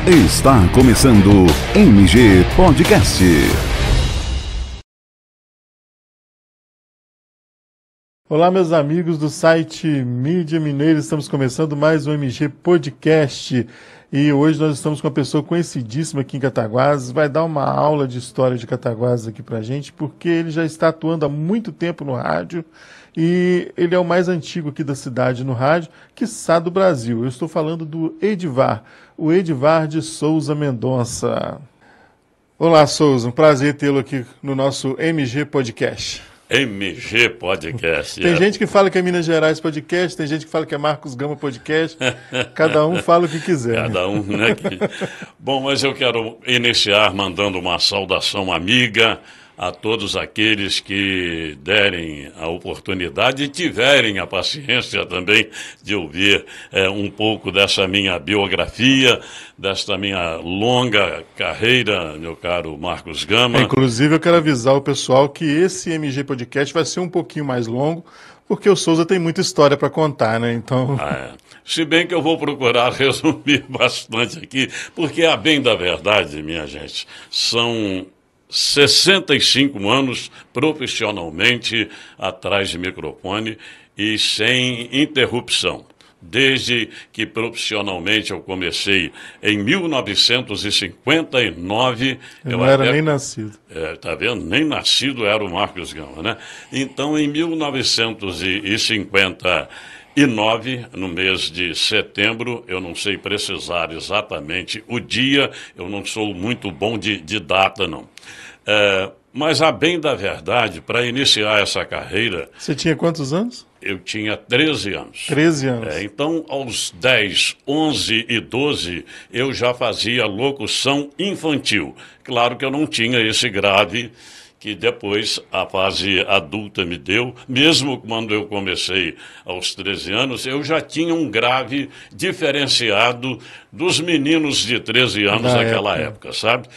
Está começando MG Podcast. Olá, meus amigos do site Mídia Mineira, estamos começando mais um MG Podcast e hoje nós estamos com uma pessoa conhecidíssima aqui em Cataguases, vai dar uma aula de história de Cataguases aqui pra gente, porque ele já está atuando há muito tempo no rádio e ele é o mais antigo aqui da cidade no rádio, quiçá do Brasil. Eu estou falando do Edivar, o Edivar de Souza Mendonça. Olá, Souza, um prazer tê-lo aqui no nosso MG Podcast. MG Podcast. Tem gente que fala que é Minas Gerais Podcast, tem gente que fala que é Marcos Gama Podcast, cada um fala o que quiser. Cada um, né? Bom, mas eu quero iniciar mandando uma saudação amiga a todos aqueles que derem a oportunidade e tiverem a paciência também de ouvir um pouco dessa minha biografia, desta minha longa carreira, meu caro Marcos Gama. Inclusive, eu quero avisar o pessoal que esse MG Podcast vai ser um pouquinho mais longo, porque o Souza tem muita história para contar, né? Então... Se bem que eu vou procurar resumir bastante aqui, porque a bem da verdade, minha gente, são 65 anos profissionalmente atrás de microfone e sem interrupção. Desde que profissionalmente eu comecei em 1959... Eu não era nem nascido. Tá vendo? Nem nascido era o Marcos Gama, né? Então, em 1959, no mês de setembro, eu não sei precisar exatamente o dia, eu não sou muito bom de data, não. Mas, a bem da verdade, para iniciar essa carreira... Você tinha quantos anos? Eu tinha 13 anos. 13 anos. Então, aos 10, 11 e 12, eu já fazia locução infantil. Claro que eu não tinha esse grave que depois a fase adulta me deu. Mesmo quando eu comecei aos 13 anos, eu já tinha um grave diferenciado dos meninos de 13 anos naquela época, sabe?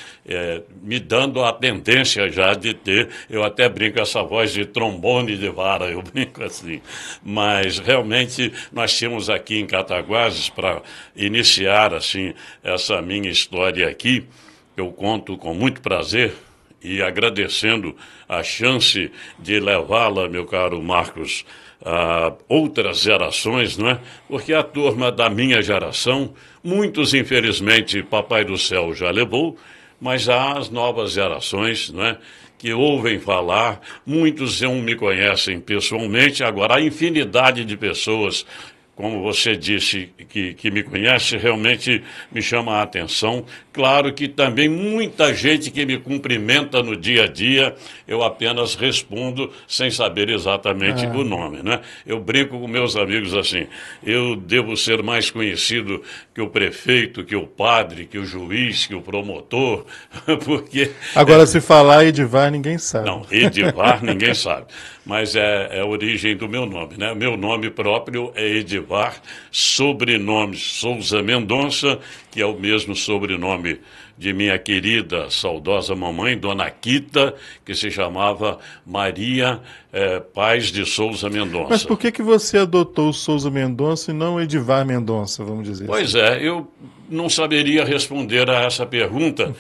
Me dando a tendência já de ter, eu até brinco essa voz de trombone de vara, eu brinco assim. Mas realmente nós tínhamos aqui em Cataguases, para iniciar assim essa minha história aqui, eu conto com muito prazer, e agradecendo a chance de levá-la, meu caro Marcos, a outras gerações, não é? Porque a turma da minha geração, muitos, infelizmente, Papai do Céu já levou, mas há as novas gerações, não é? Que ouvem falar, muitos não me conhecem pessoalmente, agora a infinidade de pessoas, como você disse, que me conhece, realmente me chama a atenção. Claro que também muita gente que me cumprimenta no dia a dia, eu apenas respondo sem saber exatamente o nome, né? Eu brinco com meus amigos assim, eu devo ser mais conhecido que o prefeito, que o padre, que o juiz, que o promotor, porque... Agora, se falar Edivar, ninguém sabe. Não, Edivar ninguém sabe, mas é a origem do meu nome, né? Meu nome próprio é Edivar, sobrenome Souza Mendonça, que é o mesmo sobrenome de minha querida, saudosa mamãe, Dona Quita, que se chamava Maria Paz de Souza Mendonça. Mas por que você adotou o Souza Mendonça e não Edivar Mendonça, vamos dizer assim? Pois é, eu não saberia responder a essa pergunta,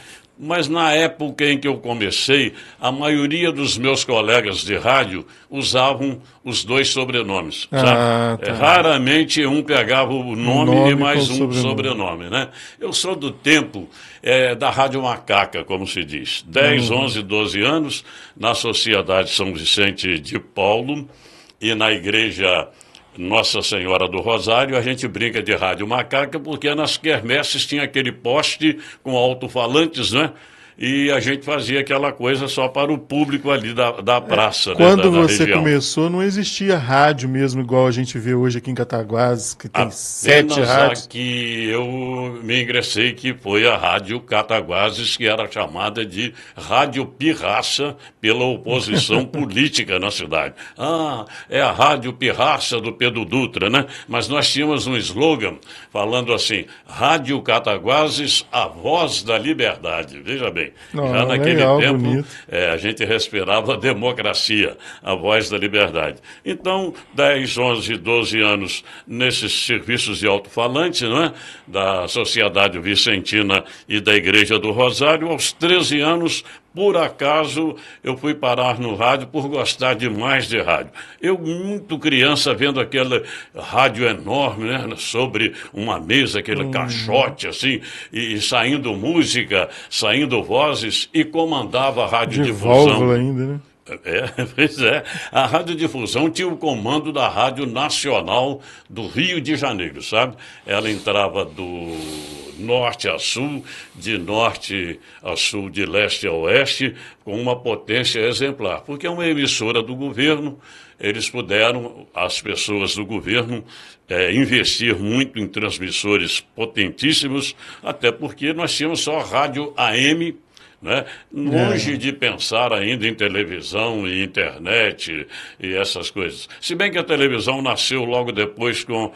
mas na época em que eu comecei, a maioria dos meus colegas de rádio usavam os dois sobrenomes. Tá. Raramente um pegava o nome e mais um sobrenome, né? Eu sou do tempo da Rádio Macaca, como se diz. 10, 11, 12 anos, na Sociedade São Vicente de Paulo e na Igreja Nossa Senhora do Rosário, a gente brinca de Rádio Macaca, porque nas quermesses tinha aquele poste com alto-falantes, né? E a gente fazia aquela coisa só para o público ali da praça. Quando da você região começou, não existia rádio mesmo, igual a gente vê hoje aqui em Cataguases, que tem 7 rádios. Aqui eu me ingressei, que foi a Rádio Cataguases, que era chamada de Rádio Pirraça pela oposição política na cidade. É a Rádio Pirraça do Pedro Dutra, né? Mas nós tínhamos um slogan falando assim, Rádio Cataguases, a voz da liberdade. Veja bem. também. Não, Já naquele legal, tempo, a gente respirava a democracia, a voz da liberdade. Então, 10, 11, 12 anos nesses serviços de alto-falante, não é? Da Sociedade Vicentina e da Igreja do Rosário. Aos 13 anos, por acaso, eu fui parar no rádio por gostar demais de rádio. Eu, muito criança, vendo aquele rádio enorme, né, sobre uma mesa, aquele caixote, assim, e saindo música, saindo vozes, e comandava a radiodifusão. De válvula ainda, né? Pois é. A radiodifusão tinha o comando da Rádio Nacional do Rio de Janeiro, sabe? Ela entrava do norte a sul, de norte a sul, de leste a oeste, com uma potência exemplar, porque é uma emissora do governo. Eles puderam, as pessoas do governo, investir muito em transmissores potentíssimos, até porque nós tínhamos só rádio AM, né? Longe de pensar ainda em televisão e internet e essas coisas. Se bem que a televisão nasceu logo depois com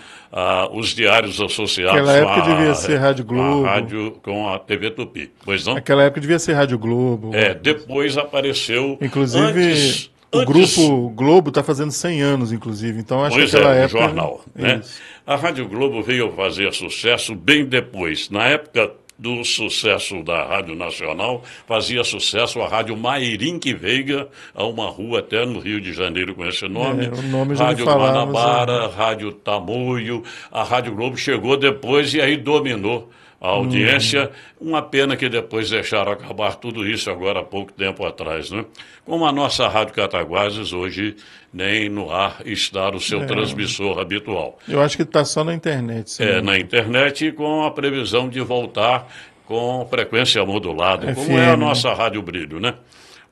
os diários associados. Naquela época devia ser Rádio Globo. Com a TV Tupi. Pois não? Naquela época devia ser Rádio Globo. Depois apareceu. Inclusive, o Grupo Globo está fazendo 100 anos, inclusive. Então, acho que naquela época. Jornal. Né? A Rádio Globo veio fazer sucesso bem depois. Na época do sucesso da Rádio Nacional, fazia sucesso a Rádio Mairink Veiga, a uma rua até no Rio de Janeiro com esse nome. O nome já Rádio me falava, Guanabara, Rádio Tamoio. A Rádio Globo chegou depois e aí dominou a audiência. Uma pena que depois deixaram acabar tudo isso agora há pouco tempo atrás, né? Como a nossa Rádio Cataguases hoje nem no ar está o seu transmissor habitual. Eu acho que está só na internet. Na internet, com a previsão de voltar com frequência modulada, como é a nossa Rádio Brilho, né?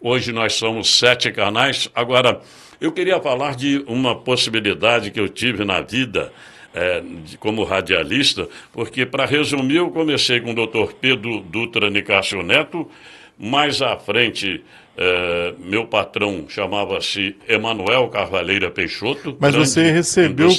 Hoje nós somos 7 canais. Agora, eu queria falar de uma possibilidade que eu tive na vida, como radialista, porque, para resumir, eu comecei com o Dr. Pedro Dutra Nicásio Neto. Mais à frente, meu patrão chamava-se Emanuel Carvalheira Peixoto. Mas você recebeu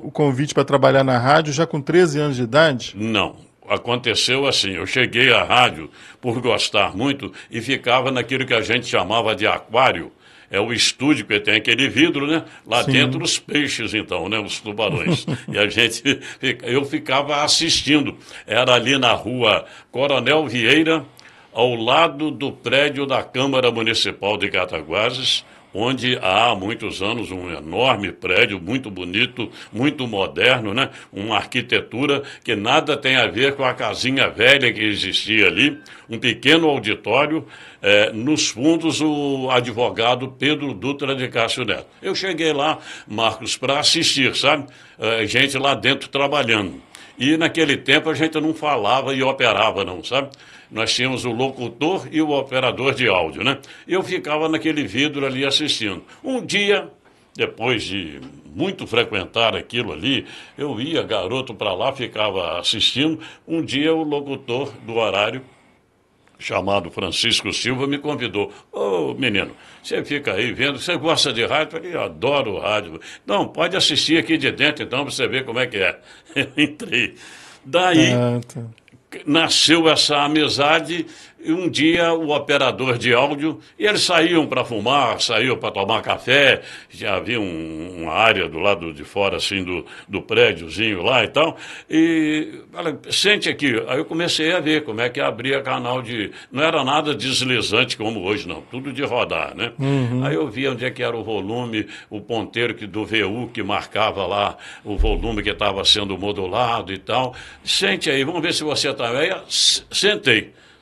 o convite para trabalhar na rádio já com 13 anos de idade? Não. Aconteceu assim, eu cheguei à rádio por gostar muito e ficava naquilo que a gente chamava de aquário. É o estúdio que tem aquele vidro, né? Lá dentro os peixes, então, né? Os tubarões. E eu ficava assistindo. Era ali na rua Coronel Vieira, ao lado do prédio da Câmara Municipal de Cataguases, onde há muitos anos um enorme prédio, muito bonito, muito moderno, né? Uma arquitetura que nada tem a ver com a casinha velha que existia ali, um pequeno auditório, nos fundos o advogado Pedro Dutra Nicásio Neto. Eu cheguei lá, Marcos, para assistir, sabe? Gente lá dentro trabalhando. E naquele tempo a gente não falava e operava não, sabe? Nós tínhamos o locutor e o operador de áudio, né? Eu ficava naquele vidro ali assistindo. Um dia, depois de muito frequentar aquilo ali, eu ia, garoto, para lá, ficava assistindo. Um dia o locutor do horário, chamado Francisco Silva, me convidou. Ô, menino, você fica aí vendo, você gosta de rádio? Eu falei, eu adoro rádio. Não, pode assistir aqui de dentro, então, para você ver como é que é. Eu entrei. Daí nasceu essa amizade. E um dia o operador de áudio, e eles saíam para fumar, saíam para tomar café, já havia uma área do lado de fora, assim, do prédiozinho lá e tal, e falei, sente aqui. Aí eu comecei a ver como é que abria canal de... Não era nada deslizante como hoje, não, tudo de rodar, né? Aí eu via onde é que era o volume, o ponteiro do VU que marcava lá o volume que estava sendo modulado e tal. Sente aí, vamos ver se você está... Aí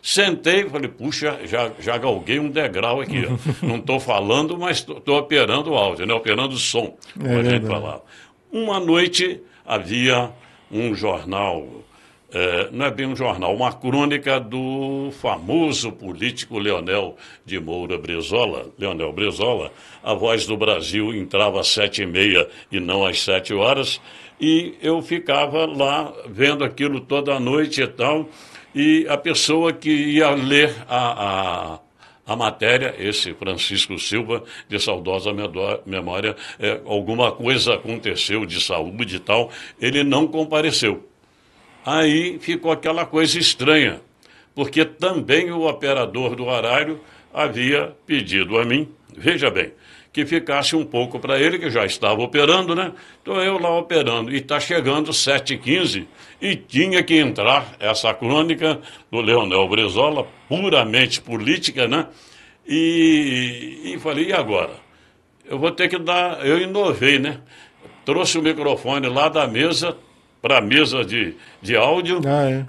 Sentei e falei, puxa, já galguei um degrau aqui. Ó. Não estou falando, mas estou operando o áudio, né? Operando o som, como a gente falava. Uma noite havia um jornal, não é bem um jornal, uma crônica do famoso político Leonel de Moura Brizola. Leonel Brizola, a Voz do Brasil entrava às 7h30 e não às 7 horas. E eu ficava lá vendo aquilo toda a noite e tal. E a pessoa que ia ler a matéria, esse Francisco Silva, de saudosa memória, alguma coisa aconteceu de saúde e tal, ele não compareceu. Aí ficou aquela coisa estranha, porque também o operador do horário havia pedido a mim, veja bem, que ficasse um pouco para ele, que já estava operando, né? Estou eu lá operando, e está chegando 7h15, e tinha que entrar essa crônica do Leonel Brizola, puramente política, né? E falei, e agora? Eu vou ter que dar... Eu inovei, né? Trouxe o microfone lá da mesa para a mesa de áudio,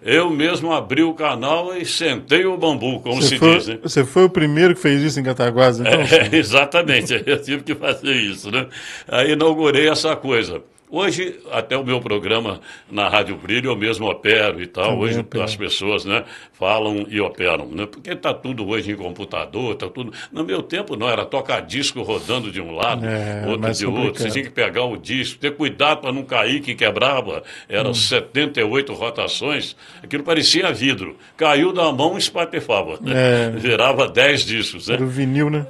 eu mesmo abri o canal e sentei o bambu, como se diz, né? Você foi o primeiro que fez isso em Cataguases, então? Exatamente, eu tive que fazer isso, né? Aí inaugurei essa coisa. Hoje, até o meu programa na Rádio Brilho, eu mesmo opero e tal. Também hoje opero. as pessoas, né, falam e operam, né? Porque está tudo hoje em computador, está tudo... No meu tempo não, era tocar disco rodando de um lado, outro de outro. Você tinha que pegar o disco, ter cuidado para não cair, que quebrava. Eram 78 rotações, aquilo parecia vidro. Caiu da mão e espatifava. Virava 10 discos, né? Era o vinil, né?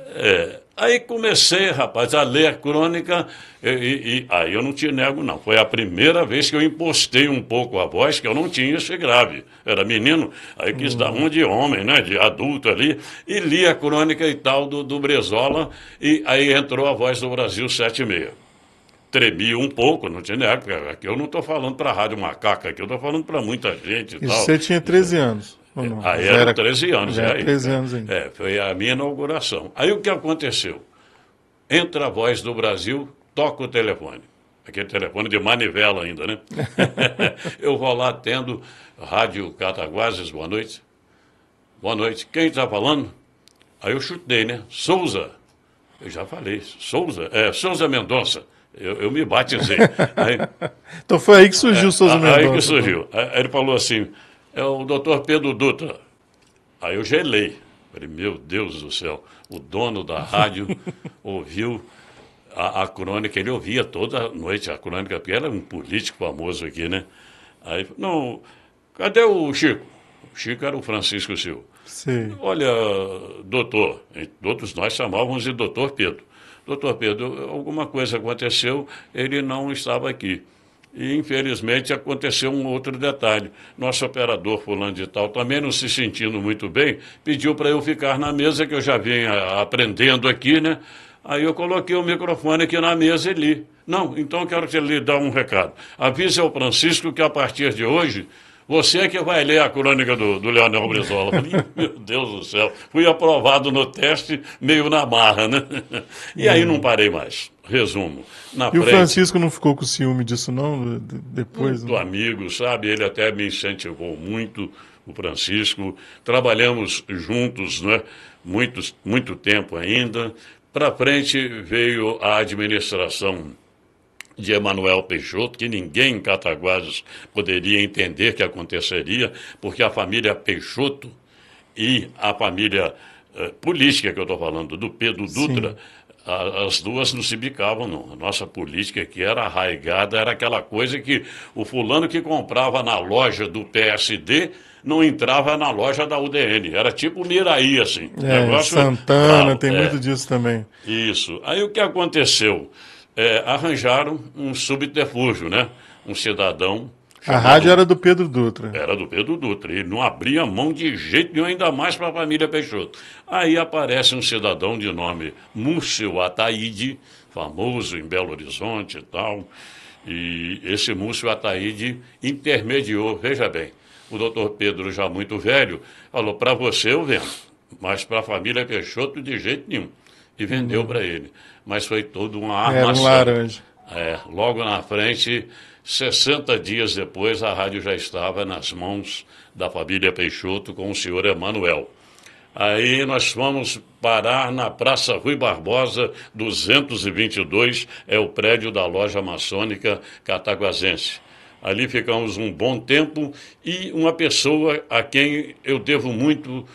Aí comecei, rapaz, a ler a crônica e aí eu não te nego, não. Foi a primeira vez que eu impostei um pouco a voz, que eu não tinha esse grave. Era menino, aí quis dar uma de homem, né, de adulto ali, e li a crônica e tal do Brizola, e aí entrou a Voz do Brasil 7h30. Tremi um pouco, não te nego, porque aqui eu não estou falando para a Rádio Macaca, aqui eu estou falando para muita gente e tal. Você tinha 13 anos. Aí eram 13 anos. Já era 13 anos ainda. Foi a minha inauguração. Aí o que aconteceu? Entra a Voz do Brasil, toca o telefone. Aquele telefone de manivela ainda, né? Eu vou lá atendo, Rádio Cataguases, boa noite. Boa noite. Quem está falando? Aí eu chutei, né? Souza. Eu já falei. Souza? Souza Mendonça. Eu me batizei. Então foi aí que surgiu o Souza Mendonça. Aí que surgiu. Aí ele falou assim... É o doutor Pedro Dutra. Aí eu gelei. Falei, meu Deus do céu, o dono da rádio ouviu a crônica, ele ouvia toda noite a crônica, porque ele é um político famoso aqui, né? Aí, não, cadê o Chico? O Chico era o Francisco Silva. Sim. Olha, doutor, todos nós chamávamos de doutor Pedro. Doutor Pedro, alguma coisa aconteceu, ele não estava aqui. E, infelizmente, aconteceu um outro detalhe. Nosso operador fulano de tal, também não se sentindo muito bem, pediu para eu ficar na mesa, que eu já vinha aprendendo aqui, né? Aí eu coloquei o microfone aqui na mesa e li. Não, então eu quero que ele lhe dê um recado. Avise ao Francisco que, a partir de hoje, você é que vai ler a crônica do Leonel Brizola. Falei, meu Deus do céu. Fui aprovado no teste, meio na marra, né? E aí não parei mais. Resumo. O Francisco não ficou com ciúme disso, não? Depois? Muito amigo, sabe? Ele até me incentivou muito, o Francisco. Trabalhamos juntos, né? Muito tempo ainda. Para frente veio a administração de Emanuel Peixoto, que ninguém em Cataguases poderia entender que aconteceria, porque a família Peixoto e a família política que eu estou falando, do Pedro Dutra, as duas não se bicavam, não. A nossa política que era arraigada, era aquela coisa que o fulano que comprava na loja do PSD não entrava na loja da UDN. Era tipo Miraí, assim. Santana, tem muito disso também. Isso. Aí o que aconteceu? Arranjaram um subterfúgio, né? Um cidadão... A rádio era do Pedro Dutra. Era do Pedro Dutra. Ele não abria mão de jeito nenhum, ainda mais para a família Peixoto. Aí aparece um cidadão de nome Múcio Ataíde, famoso em Belo Horizonte e tal. E esse Múcio Ataíde intermediou, veja bem, o doutor Pedro, já muito velho, falou, para você eu vendo, mas para a família Peixoto de jeito nenhum. E vendeu para ele. Mas foi toda uma armação. Era um laranja. Logo na frente... 60 dias depois, a rádio já estava nas mãos da família Peixoto com o senhor Emanuel. Aí nós fomos parar na Praça Rui Barbosa, 222, é o prédio da loja maçônica cataguasense. Ali ficamos um bom tempo e uma pessoa a quem eu devo muito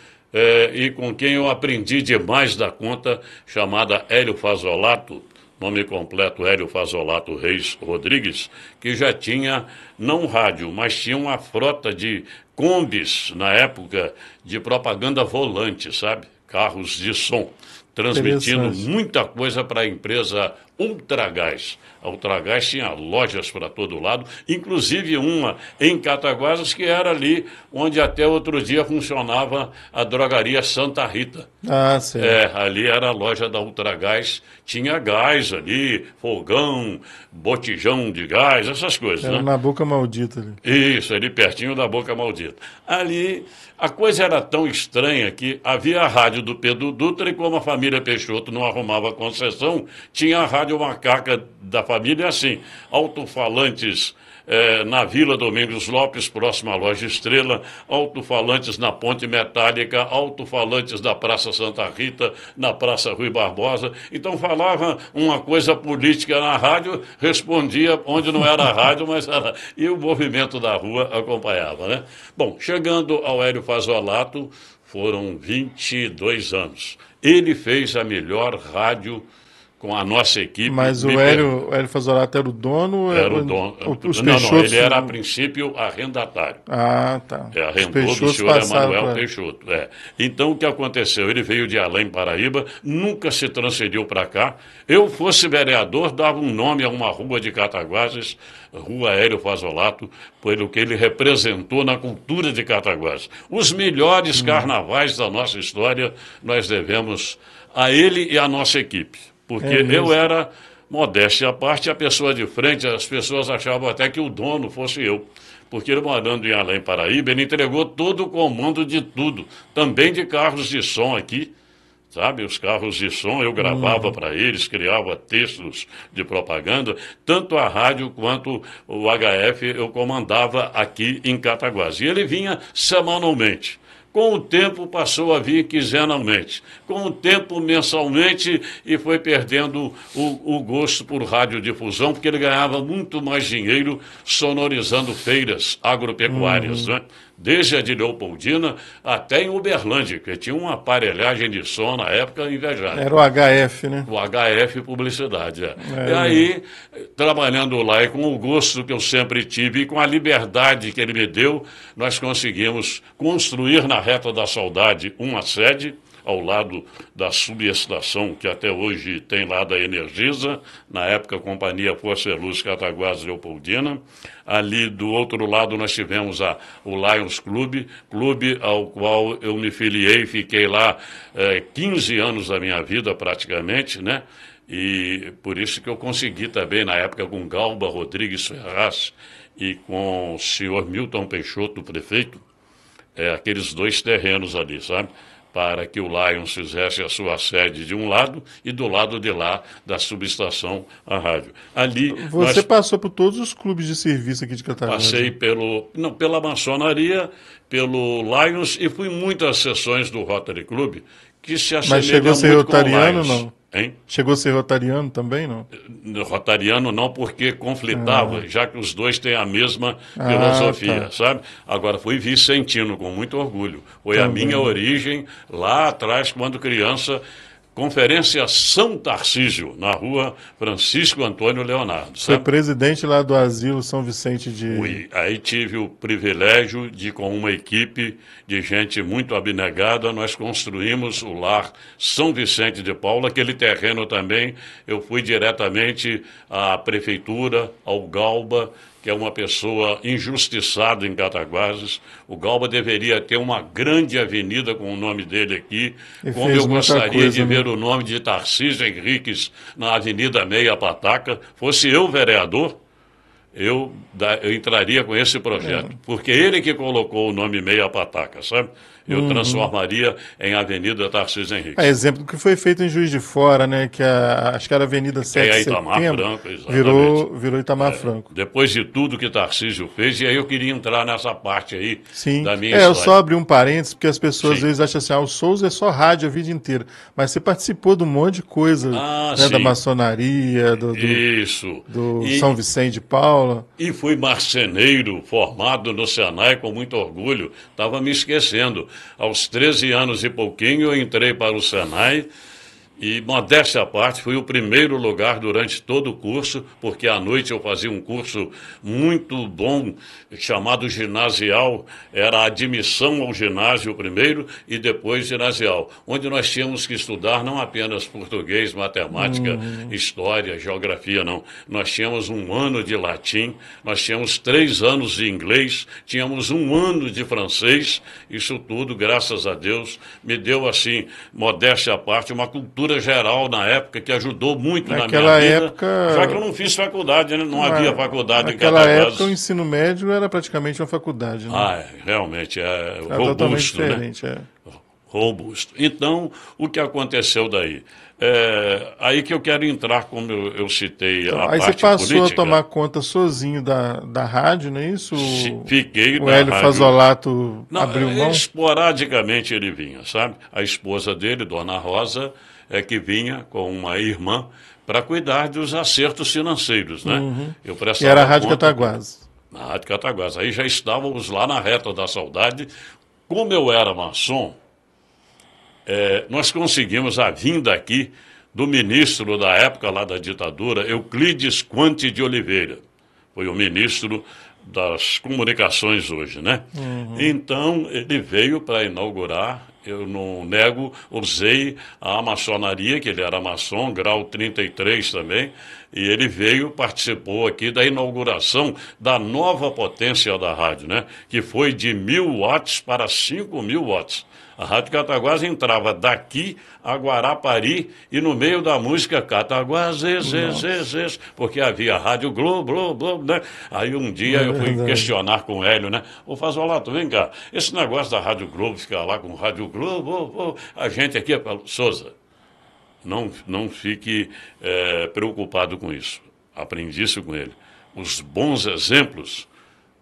e com quem eu aprendi demais da conta, chamada Hélio Fazolato, nome completo Hélio Fazolato Reis Rodrigues, que já tinha, não rádio, mas tinha uma frota de combis, na época, de propaganda volante, sabe? Carros de som. transmitindo muita coisa para a empresa Ultragás. A Ultragás tinha lojas para todo lado, inclusive uma em Cataguases, que era ali onde até outro dia funcionava a drogaria Santa Rita. Ah, certo. Ali era a loja da Ultragás, tinha gás ali, fogão, botijão de gás, essas coisas. Era né? na Boca Maldita ali. Isso, ali pertinho da Boca Maldita. Ali, a coisa era tão estranha que havia a rádio do Pedro Dutra e como a família Peixoto não arrumava concessão, tinha a rádio macaca da família assim, alto-falantes na Vila Domingos Lopes, próxima à Loja Estrela, alto-falantes na Ponte Metálica, alto-falantes da Praça Santa Rita, na Praça Rui Barbosa. Então falava uma coisa política na rádio, respondia onde não era a rádio, mas era... E o movimento da rua acompanhava, né? Bom, chegando ao Hélio Fazolato, foram 22 anos. Ele fez a melhor rádio com a nossa equipe. Mas o Hélio Fazolato era o dono? Era o dono. Não, ele era a princípio arrendatário. Ah, tá. Arrendou do senhor Emanuel Peixoto. Então o que aconteceu? Ele veio de Além, Paraíba, nunca se transferiu para cá. Eu fosse vereador, dava um nome a uma rua de Cataguases, Rua Hélio Fazolato, pelo que ele representou na cultura de Cataguases. Os melhores carnavais da nossa história nós devemos a ele e à nossa equipe. Porque eu era, modéstia à parte, a pessoa de frente, as pessoas achavam até que o dono fosse eu. Porque ele morando em Além Paraíba, ele entregou todo o comando de tudo, também de carros de som aqui, sabe? Os carros de som eu gravava para eles, criava textos de propaganda, tanto a rádio quanto o HF eu comandava aqui em Cataguases. E ele vinha semanalmente. Com o tempo passou a vir quinzenalmente, com o tempo mensalmente e foi perdendo o gosto por radiodifusão, porque ele ganhava muito mais dinheiro sonorizando feiras agropecuárias, né? Desde a de Leopoldina até em Uberlândia, que tinha uma aparelhagem de som na época invejável. Era o HF, né? O HF Publicidade, E aí, trabalhando lá e com o gosto que eu sempre tive e com a liberdade que ele me deu, nós conseguimos construir na Reta da Saudade uma sede ao lado da subestação que até hoje tem lá da Energisa, na época a Companhia Força e Luz Cataguases Leopoldina. Ali do outro lado nós tivemos o Lions Clube ao qual eu me filiei, fiquei lá 15 anos da minha vida praticamente, né? E por isso que eu consegui também, na época, com Galba Rodrigues Ferraz e com o senhor Milton Peixoto, prefeito, aqueles 2 terrenos ali, sabe? Para que o Lions fizesse a sua sede de um lado e do lado de lá da subestação a rádio. Ali você passou por todos os clubes de serviço aqui de Cataguases? Passei pela maçonaria, pelo Lions e fui muitas sessões do Rotary Club, que se assemelha muito com o Lions. Mas chegou a ser rotariano, não? Hein? Chegou a ser rotariano também, não? Rotariano não, porque conflitava, já que os dois têm a mesma filosofia, sabe? Agora, fui vicentino, com muito orgulho. Foi a minha origem lá atrás, quando criança, Conferência São Tarcísio, na rua Francisco Antônio Leonardo. Foi presidente lá do Asilo São Vicente de... Fui. Aí tive o privilégio de, com uma equipe de gente muito abnegada, nós construímos o lar São Vicente de Paula. Aquele terreno também, eu fui diretamente à prefeitura, ao Galba, que é uma pessoa injustiçada em Cataguases. O Galba deveria ter uma grande avenida com o nome dele aqui, como eu gostaria de ver o nome de Tarcísio Henriques na Avenida Meia Pataca. Fosse eu vereador, eu entraria com esse projeto, porque ele que colocou o nome Meia Pataca, sabe? Eu transformaria em Avenida Tarcísio Henriques. Exemplo do que foi feito em Juiz de Fora, né? Que acho que era a Avenida 7 de Itamar Setembro. Franco, exatamente. Virou Itamar Franco. Depois de tudo que Tarcísio fez, e aí eu queria entrar nessa parte aí da minha história. Eu só abri um parênteses, porque as pessoas às vezes acham assim, o Souza é só rádio a vida inteira. Mas você participou de um monte de coisa, né, da maçonaria, do São Vicente de Paula. E fui marceneiro, formado no Senai com muito orgulho. Estava me esquecendo. Aos 13 anos e pouquinho eu entrei para o Senai E, modéstia à parte, fui o primeiro lugar durante todo o curso, porque à noite eu fazia um curso muito bom, chamado ginasial. Era a admissão ao ginásio primeiro e depois ginasial, onde nós tínhamos que estudar não apenas português, matemática, história, geografia, não. Nós tínhamos 1 ano de latim, nós tínhamos 3 anos de inglês, tínhamos 1 ano de francês. Isso tudo, graças a Deus, me deu, assim, modéstia à parte, uma cultura geral na época que ajudou muito na minha vida, época, já que eu não fiz faculdade, né? Não havia faculdade em Naquela Cataguases. época o ensino médio era praticamente uma faculdade, né? Realmente é totalmente robusto, diferente, né? Robusto. Então, o que aconteceu daí? Aí que eu quero entrar, como eu citei, Então, a aí parte você passou política. a tomar conta sozinho da rádio, não é isso? Fiquei O na Hélio rádio. Fazolato Não, abriu mão? esporadicamente ele vinha, sabe? A esposa dele, Dona Rosa, é que vinha com uma irmã para cuidar dos acertos financeiros, né? Eu E prestava era a Rádio conta Cataguases. na Rádio Cataguases. Aí já estávamos lá na reta da saudade. Como eu era maçom, nós conseguimos a vinda aqui do ministro da época lá da ditadura, Euclides Quante de Oliveira. Foi o ministro das comunicações hoje, né? Então, ele veio para inaugurar, eu não nego, usei a maçonaria, que ele era maçom, grau 33 também, e ele veio, participou aqui da inauguração da nova potência da rádio, né? Que foi de 1.000 watts para 5.000 watts. A Rádio Cataguases entrava daqui a Guarapari e no meio da música Cataguases, porque havia a Rádio Globo, né? Aí um dia eu fui questionar com o Hélio, né? Ô Fazolato, vem cá, esse negócio da Rádio Globo, ficar lá com Rádio Globo, a gente aqui, Souza, não fique preocupado com isso. Aprendi isso com ele. Os bons exemplos,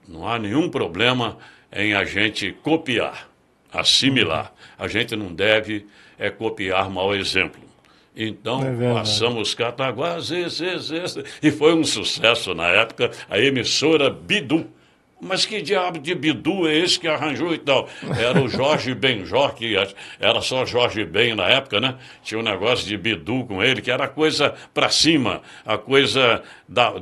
não há nenhum problema em a gente copiar, assimilar. A gente não deve copiar mau exemplo. Então, passamos Cataguases, e foi um sucesso na época, a emissora Bidu. Mas que diabo de Bidu é esse que arranjou e tal? Era o Jorge Benjor, que era só Jorge Ben na época, né? Tinha um negócio de Bidu com ele, que era a coisa pra cima, a coisa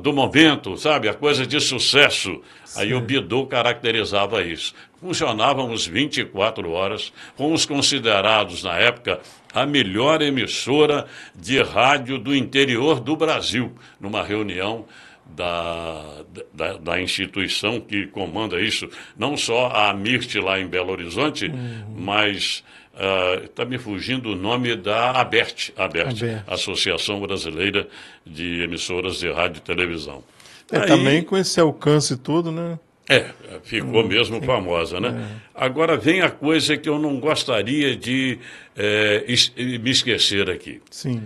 do momento, sabe? A coisa de sucesso. Sim. Aí o Bidu caracterizava isso. Funcionávamos 24 horas, fomos considerados na época a melhor emissora de rádio do interior do Brasil, numa reunião da instituição que comanda isso, não só a AMIRT lá em Belo Horizonte, mas está me fugindo o nome da ABERT, Associação Brasileira de Emissoras de Rádio e Televisão. Aí, também com esse alcance todo, né? Ficou mesmo famosa, né? Agora vem a coisa que eu não gostaria de me esquecer aqui. Sim.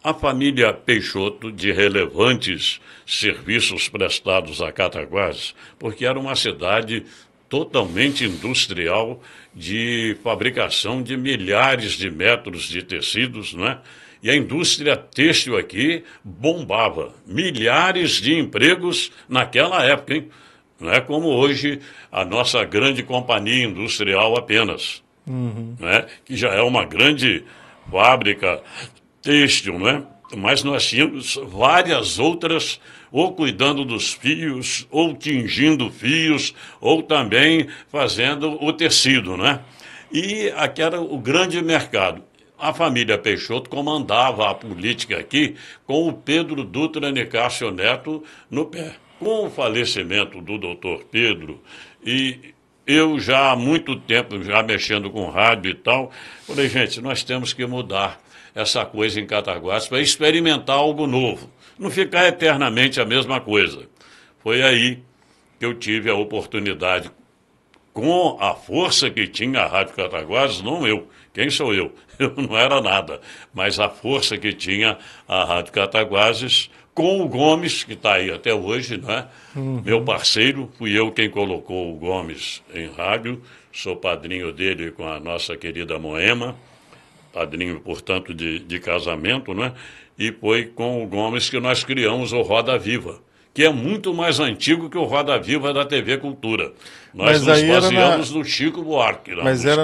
A família Peixoto, de relevantes serviços prestados a Cataguases, porque era uma cidade totalmente industrial, de fabricação de milhares de metros de tecidos, não é? E a indústria têxtil aqui bombava. Milhares de empregos naquela época, hein? Não é como hoje a nossa grande companhia industrial apenas, né? Que já é uma grande fábrica têxtil, não é? Mas nós tínhamos várias outras, ou cuidando dos fios, ou tingindo fios, ou também fazendo o tecido, não é? E aqui era o grande mercado. A família Peixoto comandava a política aqui com o Pedro Dutra Nicásio Neto no pé. Com o falecimento do doutor Pedro, e eu já há muito tempo, já mexendo com rádio e tal, falei, gente, nós temos que mudar essa coisa em Cataguases para experimentar algo novo, não ficar eternamente a mesma coisa. Foi aí que eu tive a oportunidade, com a força que tinha a Rádio Cataguases, não eu, quem sou eu? Eu não era nada, mas a força que tinha a Rádio Cataguases, com o Gomes, que está aí até hoje, né? Meu parceiro, fui eu quem colocou o Gomes em rádio, sou padrinho dele com a nossa querida Moema, padrinho, portanto, de casamento, né? E foi com o Gomes que nós criamos o Roda Viva, que é muito mais antigo que o Roda Viva da TV Cultura. Nós nos baseamos no Chico Buarque. Mas era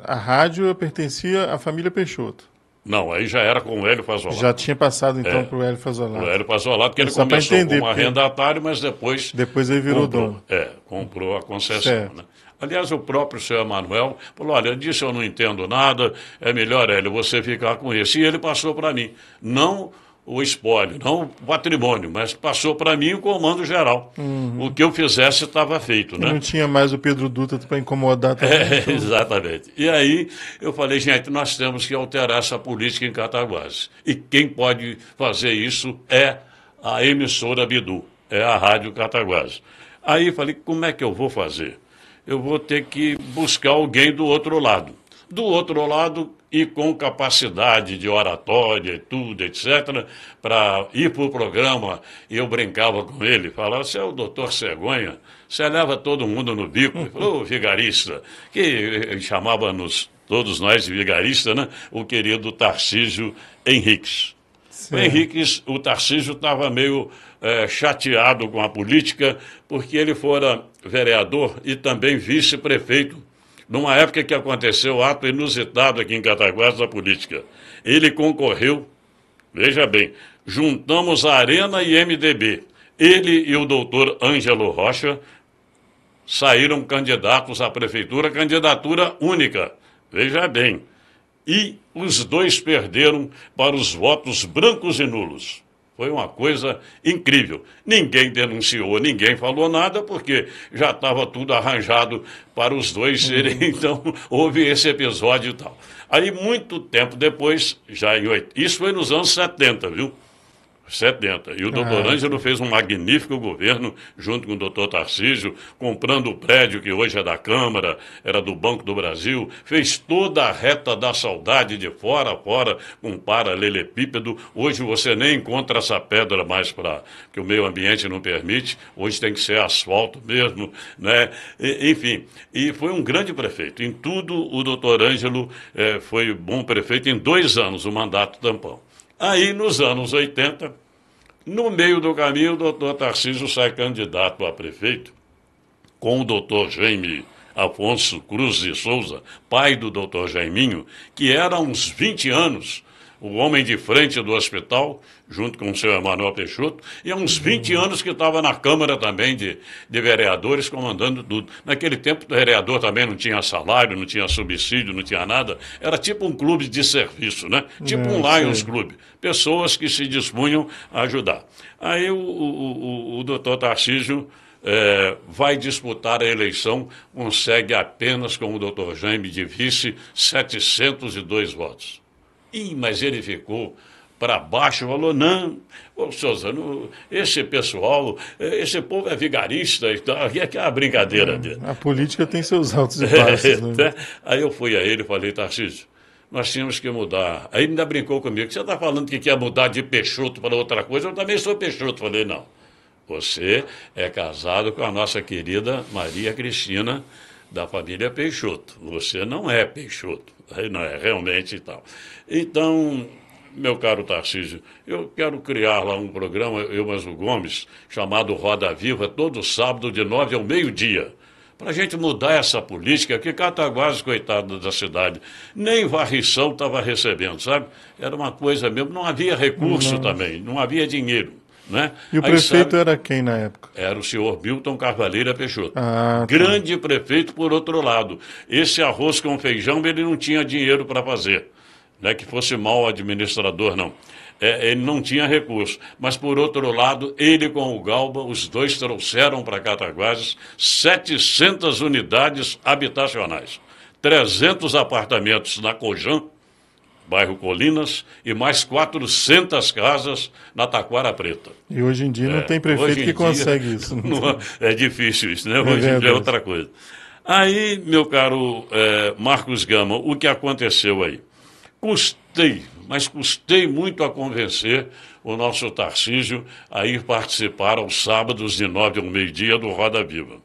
a rádio pertencia à família Peixoto. Não, aí já era com o Hélio Fazolato. Já tinha passado então para o Hélio Fazolato. O Hélio Fazolato, porque ele Só começou entender, como arrendatário, mas depois ele virou dono. Comprou a concessão. Né? Aliás, o próprio senhor Emanuel falou, olha, disso eu não entendo nada, é melhor, Hélio, você ficar com isso. E ele passou para mim. Não o espólio, não o patrimônio, mas passou para mim o comando geral. O que eu fizesse estava feito. Né? Não tinha mais o Pedro Dutra para incomodar também. Então... Exatamente. E aí eu falei, gente, nós temos que alterar essa política em Cataguases. E quem pode fazer isso é a emissora Bidu, é a Rádio Cataguases. Aí falei, como é que eu vou fazer? Eu vou ter que buscar alguém do outro lado. Do outro lado, e com capacidade de oratória e tudo, etc., para ir para o programa, e eu brincava com ele, falava, você é o doutor Cegonha, você leva todo mundo no bico, ô vigarista, que chamava-nos, todos nós de vigarista, né? O querido Tarcísio Henriques. O Tarcísio estava meio chateado com a política, porque ele fora vereador e também vice-prefeito, numa época que aconteceu ato inusitado aqui em Cataguases da política. Ele concorreu, veja bem, juntamos a Arena e MDB. Ele e o doutor Ângelo Rocha saíram candidatos à prefeitura, candidatura única, veja bem. E os dois perderam para os votos brancos e nulos. Foi uma coisa incrível. Ninguém denunciou, ninguém falou nada, porque já estava tudo arranjado para os dois serem. Então, houve esse episódio e tal. Aí, muito tempo depois, isso foi nos anos 70, viu? 70. E o doutor Ângelo fez um magnífico governo, junto com o doutor Tarcísio, comprando o prédio que hoje é da Câmara, era do Banco do Brasil, fez toda a reta da saudade de fora a fora, com paralelepípedo. Hoje você nem encontra essa pedra mais que o meio ambiente não permite, hoje tem que ser asfalto mesmo, né? Enfim, e foi um grande prefeito. Em tudo, o doutor Ângelo foi bom prefeito em 2 anos, o mandato tampão. Aí, nos anos 80, no meio do caminho, o doutor Tarcísio sai candidato a prefeito com o doutor Jaime Afonso Cruz de Souza, pai do doutor Jaiminho, que era há uns 20 anos o homem de frente do hospital, junto com o senhor Emanuel Peixoto, e há uns 20 anos que estava na Câmara também de vereadores, comandando tudo. Naquele tempo, o vereador também não tinha salário, não tinha subsídio, não tinha nada. Era tipo um clube de serviço, né? Tipo um Lions Club. Pessoas que se dispunham a ajudar. Aí o doutor Tarcísio vai disputar a eleição, consegue apenas com o doutor Jaime de vice 702 votos. Mas ele ficou para baixo, falou, não, ô Souza, esse pessoal, esse povo é vigarista e tal, e é que é a brincadeira dele. A política tem seus altos e baixos, né? Aí eu fui a ele e falei, Tarcísio, nós tínhamos que mudar. Aí ele ainda brincou comigo, você está falando que quer mudar de Peixoto para outra coisa, eu também sou Peixoto. Falei, não, você é casado com a nossa querida Maria Cristina, da família Peixoto. Você não é Peixoto, não é realmente e tal. Então, meu caro Tarcísio, eu quero criar lá um programa, eu mais o Gomes, chamado Roda Viva, todo sábado de 9 ao meio-dia, para a gente mudar essa política, que Cataguases, coitado da cidade, nem varrição estava recebendo, sabe? Era uma coisa mesmo, não havia recurso também, não havia dinheiro. Né? E o prefeito era quem na época? Era o senhor Milton Carvalheira Peixoto. Tá. Grande prefeito, por outro lado. Esse arroz com feijão ele não tinha dinheiro para fazer. Não é que fosse mau administrador, não. Ele não tinha recurso. Mas, por outro lado, ele com o Galba, os dois trouxeram para Cataguases 700 unidades habitacionais. 300 apartamentos na Cojan, bairro Colinas, e mais 400 casas na Taquara Preta. E hoje em dia não tem prefeito que consegue isso. É difícil isso, né? Hoje em dia é outra coisa. Aí, meu caro Marcos Gama, o que aconteceu aí? Custei muito a convencer o nosso Tarcísio a ir participar aos sábados de 9 ao meio-dia do Roda Viva.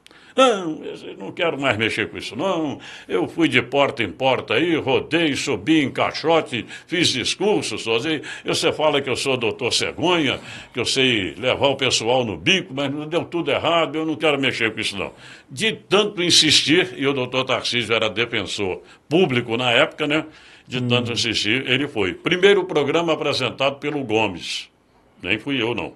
Não quero mais mexer com isso, não. Eu fui de porta em porta aí, rodei, subi em caixote, fiz discursos, e você fala que eu sou doutor Cegonha, que eu sei levar o pessoal no bico, mas não deu tudo errado, eu não quero mexer com isso, não. De tanto insistir, e o doutor Tarcísio era defensor público na época, né? De tanto insistir, ele foi. Primeiro programa apresentado pelo Gomes. Nem fui eu, não.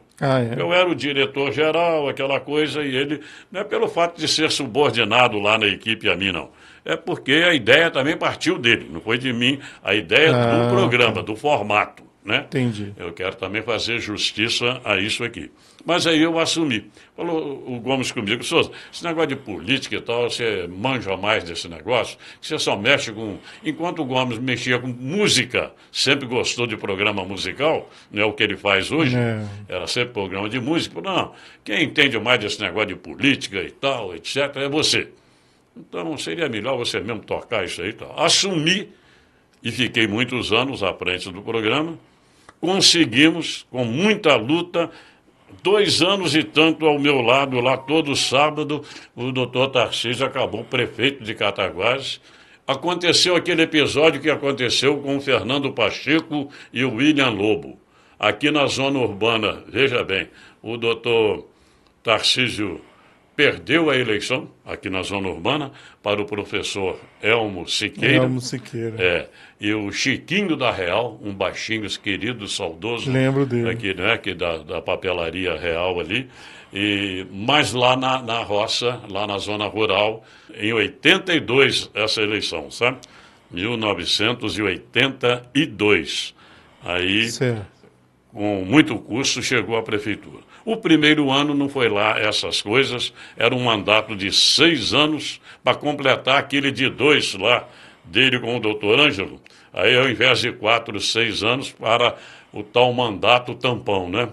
Eu era o diretor-geral, aquela coisa, e ele, não é pelo fato de ser subordinado lá na equipe a mim, não. É porque a ideia também partiu dele, não foi de mim, a ideia do programa, do formato, né? Entendi. Eu quero também fazer justiça a isso aqui. Mas aí eu assumi. Falou o Gomes comigo: Souza, esse negócio de política e tal, você manja mais desse negócio, que você só mexe com... Enquanto o Gomes mexia com música, sempre gostou de programa musical, não é o que ele faz hoje, era sempre programa de música. Não, quem entende mais desse negócio de política e tal, etc., é você. Então seria melhor você mesmo tocar isso aí e tal. Assumi e fiquei muitos anos à frente do programa. Conseguimos, com muita luta, 2 anos e tanto ao meu lado, lá todo sábado, o doutor Tarcísio acabou prefeito de Cataguases. Aconteceu aquele episódio que aconteceu com o Fernando Pacheco e o William Lobo. Aqui na zona urbana, veja bem, o doutor Tarcísio perdeu a eleição, aqui na zona urbana, para o professor Elmo Siqueira. Elmo Siqueira. E o Chiquinho da Real, um baixinho querido, saudoso. Lembro dele. Aqui, né, aqui da papelaria real ali. Mas lá na roça, lá na zona rural, em 82, essa eleição, sabe? 1982. Aí, certo, com muito custo, chegou à prefeitura. O primeiro ano não foi lá essas coisas, era um mandato de 6 anos para completar aquele de 2 lá, dele com o doutor Ângelo. Aí, ao invés de 4, 6 anos, para o tal mandato tampão, né?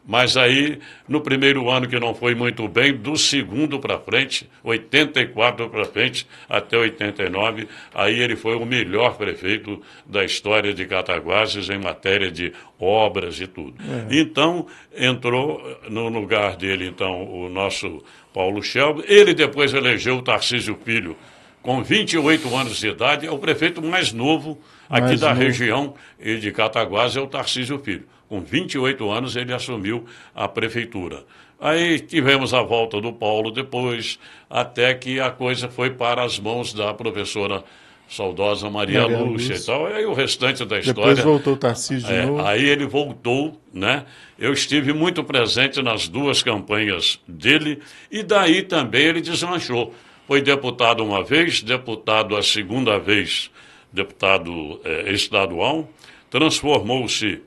Mas aí, no primeiro ano que não foi muito bem, do segundo para frente, 84 para frente, até 89, aí ele foi o melhor prefeito da história de Cataguases em matéria de obras e tudo. Então, entrou no lugar dele, então, o nosso Paulo Scelba. Ele depois elegeu o Tarcísio Filho, com 28 anos de idade, é o prefeito mais novo aqui da região e de Cataguases, é o Tarcísio Filho. Com 28 anos ele assumiu a prefeitura. Aí tivemos a volta do Paulo depois, até que a coisa foi para as mãos da professora saudosa Maria Lúcia e tal. Aí o restante da história... Depois voltou o Tarcísio de novo. Aí ele voltou, né? Eu estive muito presente nas 2 campanhas dele e daí também ele deslanchou. Foi deputado uma vez, deputado a segunda vez, deputado estadual, transformou-se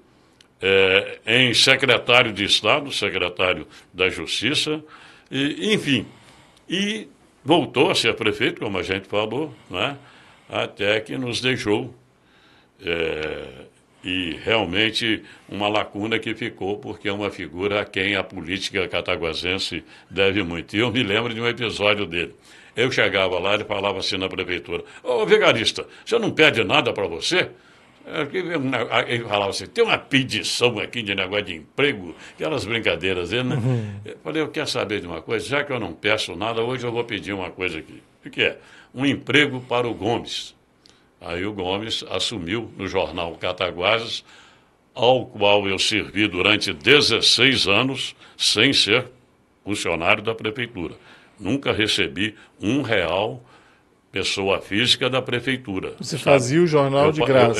em secretário de Estado, secretário da Justiça, enfim, e voltou a ser prefeito, como a gente falou, né, até que nos deixou, e realmente uma lacuna que ficou, porque é uma figura a quem a política cataguasense deve muito. E eu me lembro de um episódio dele. Eu chegava lá, ele falava assim na prefeitura: ô vigarista, você não pede nada para você? Ele falava assim: tem uma pedição aqui de negócio de emprego, aquelas brincadeiras dele, né? Eu falei: eu quero saber de uma coisa, já que eu não peço nada, hoje eu vou pedir uma coisa aqui. O que é? Um emprego para o Gomes. Aí o Gomes assumiu no jornal Cataguases, ao qual eu servi durante 16 anos, sem ser funcionário da prefeitura. Nunca recebi R$1, pessoa física da prefeitura. Você fazia o jornal de graça?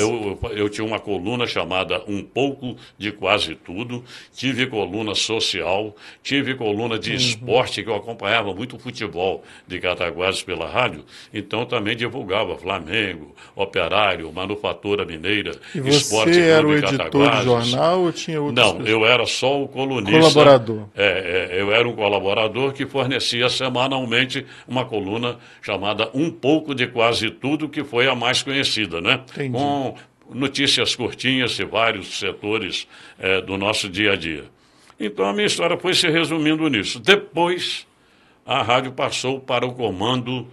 Eu tinha uma coluna chamada Um Pouco de Quase Tudo, tive coluna social, tive coluna de esporte, que eu acompanhava muito o futebol de Cataguases pela rádio, então também divulgava Flamengo, Operário, Manufatura Mineira, Esporte Clube Cataguases. E você era o editor do jornal ou tinha outros? Não, eu era só o colunista. Colaborador. Eu era um colaborador que fornecia semanalmente uma coluna chamada Um Pouco de Quase Tudo, que foi a mais conhecida, né? Entendi. Com notícias curtinhas de vários setores do nosso dia a dia. Então a minha história foi se resumindo nisso. Depois a rádio passou para o comando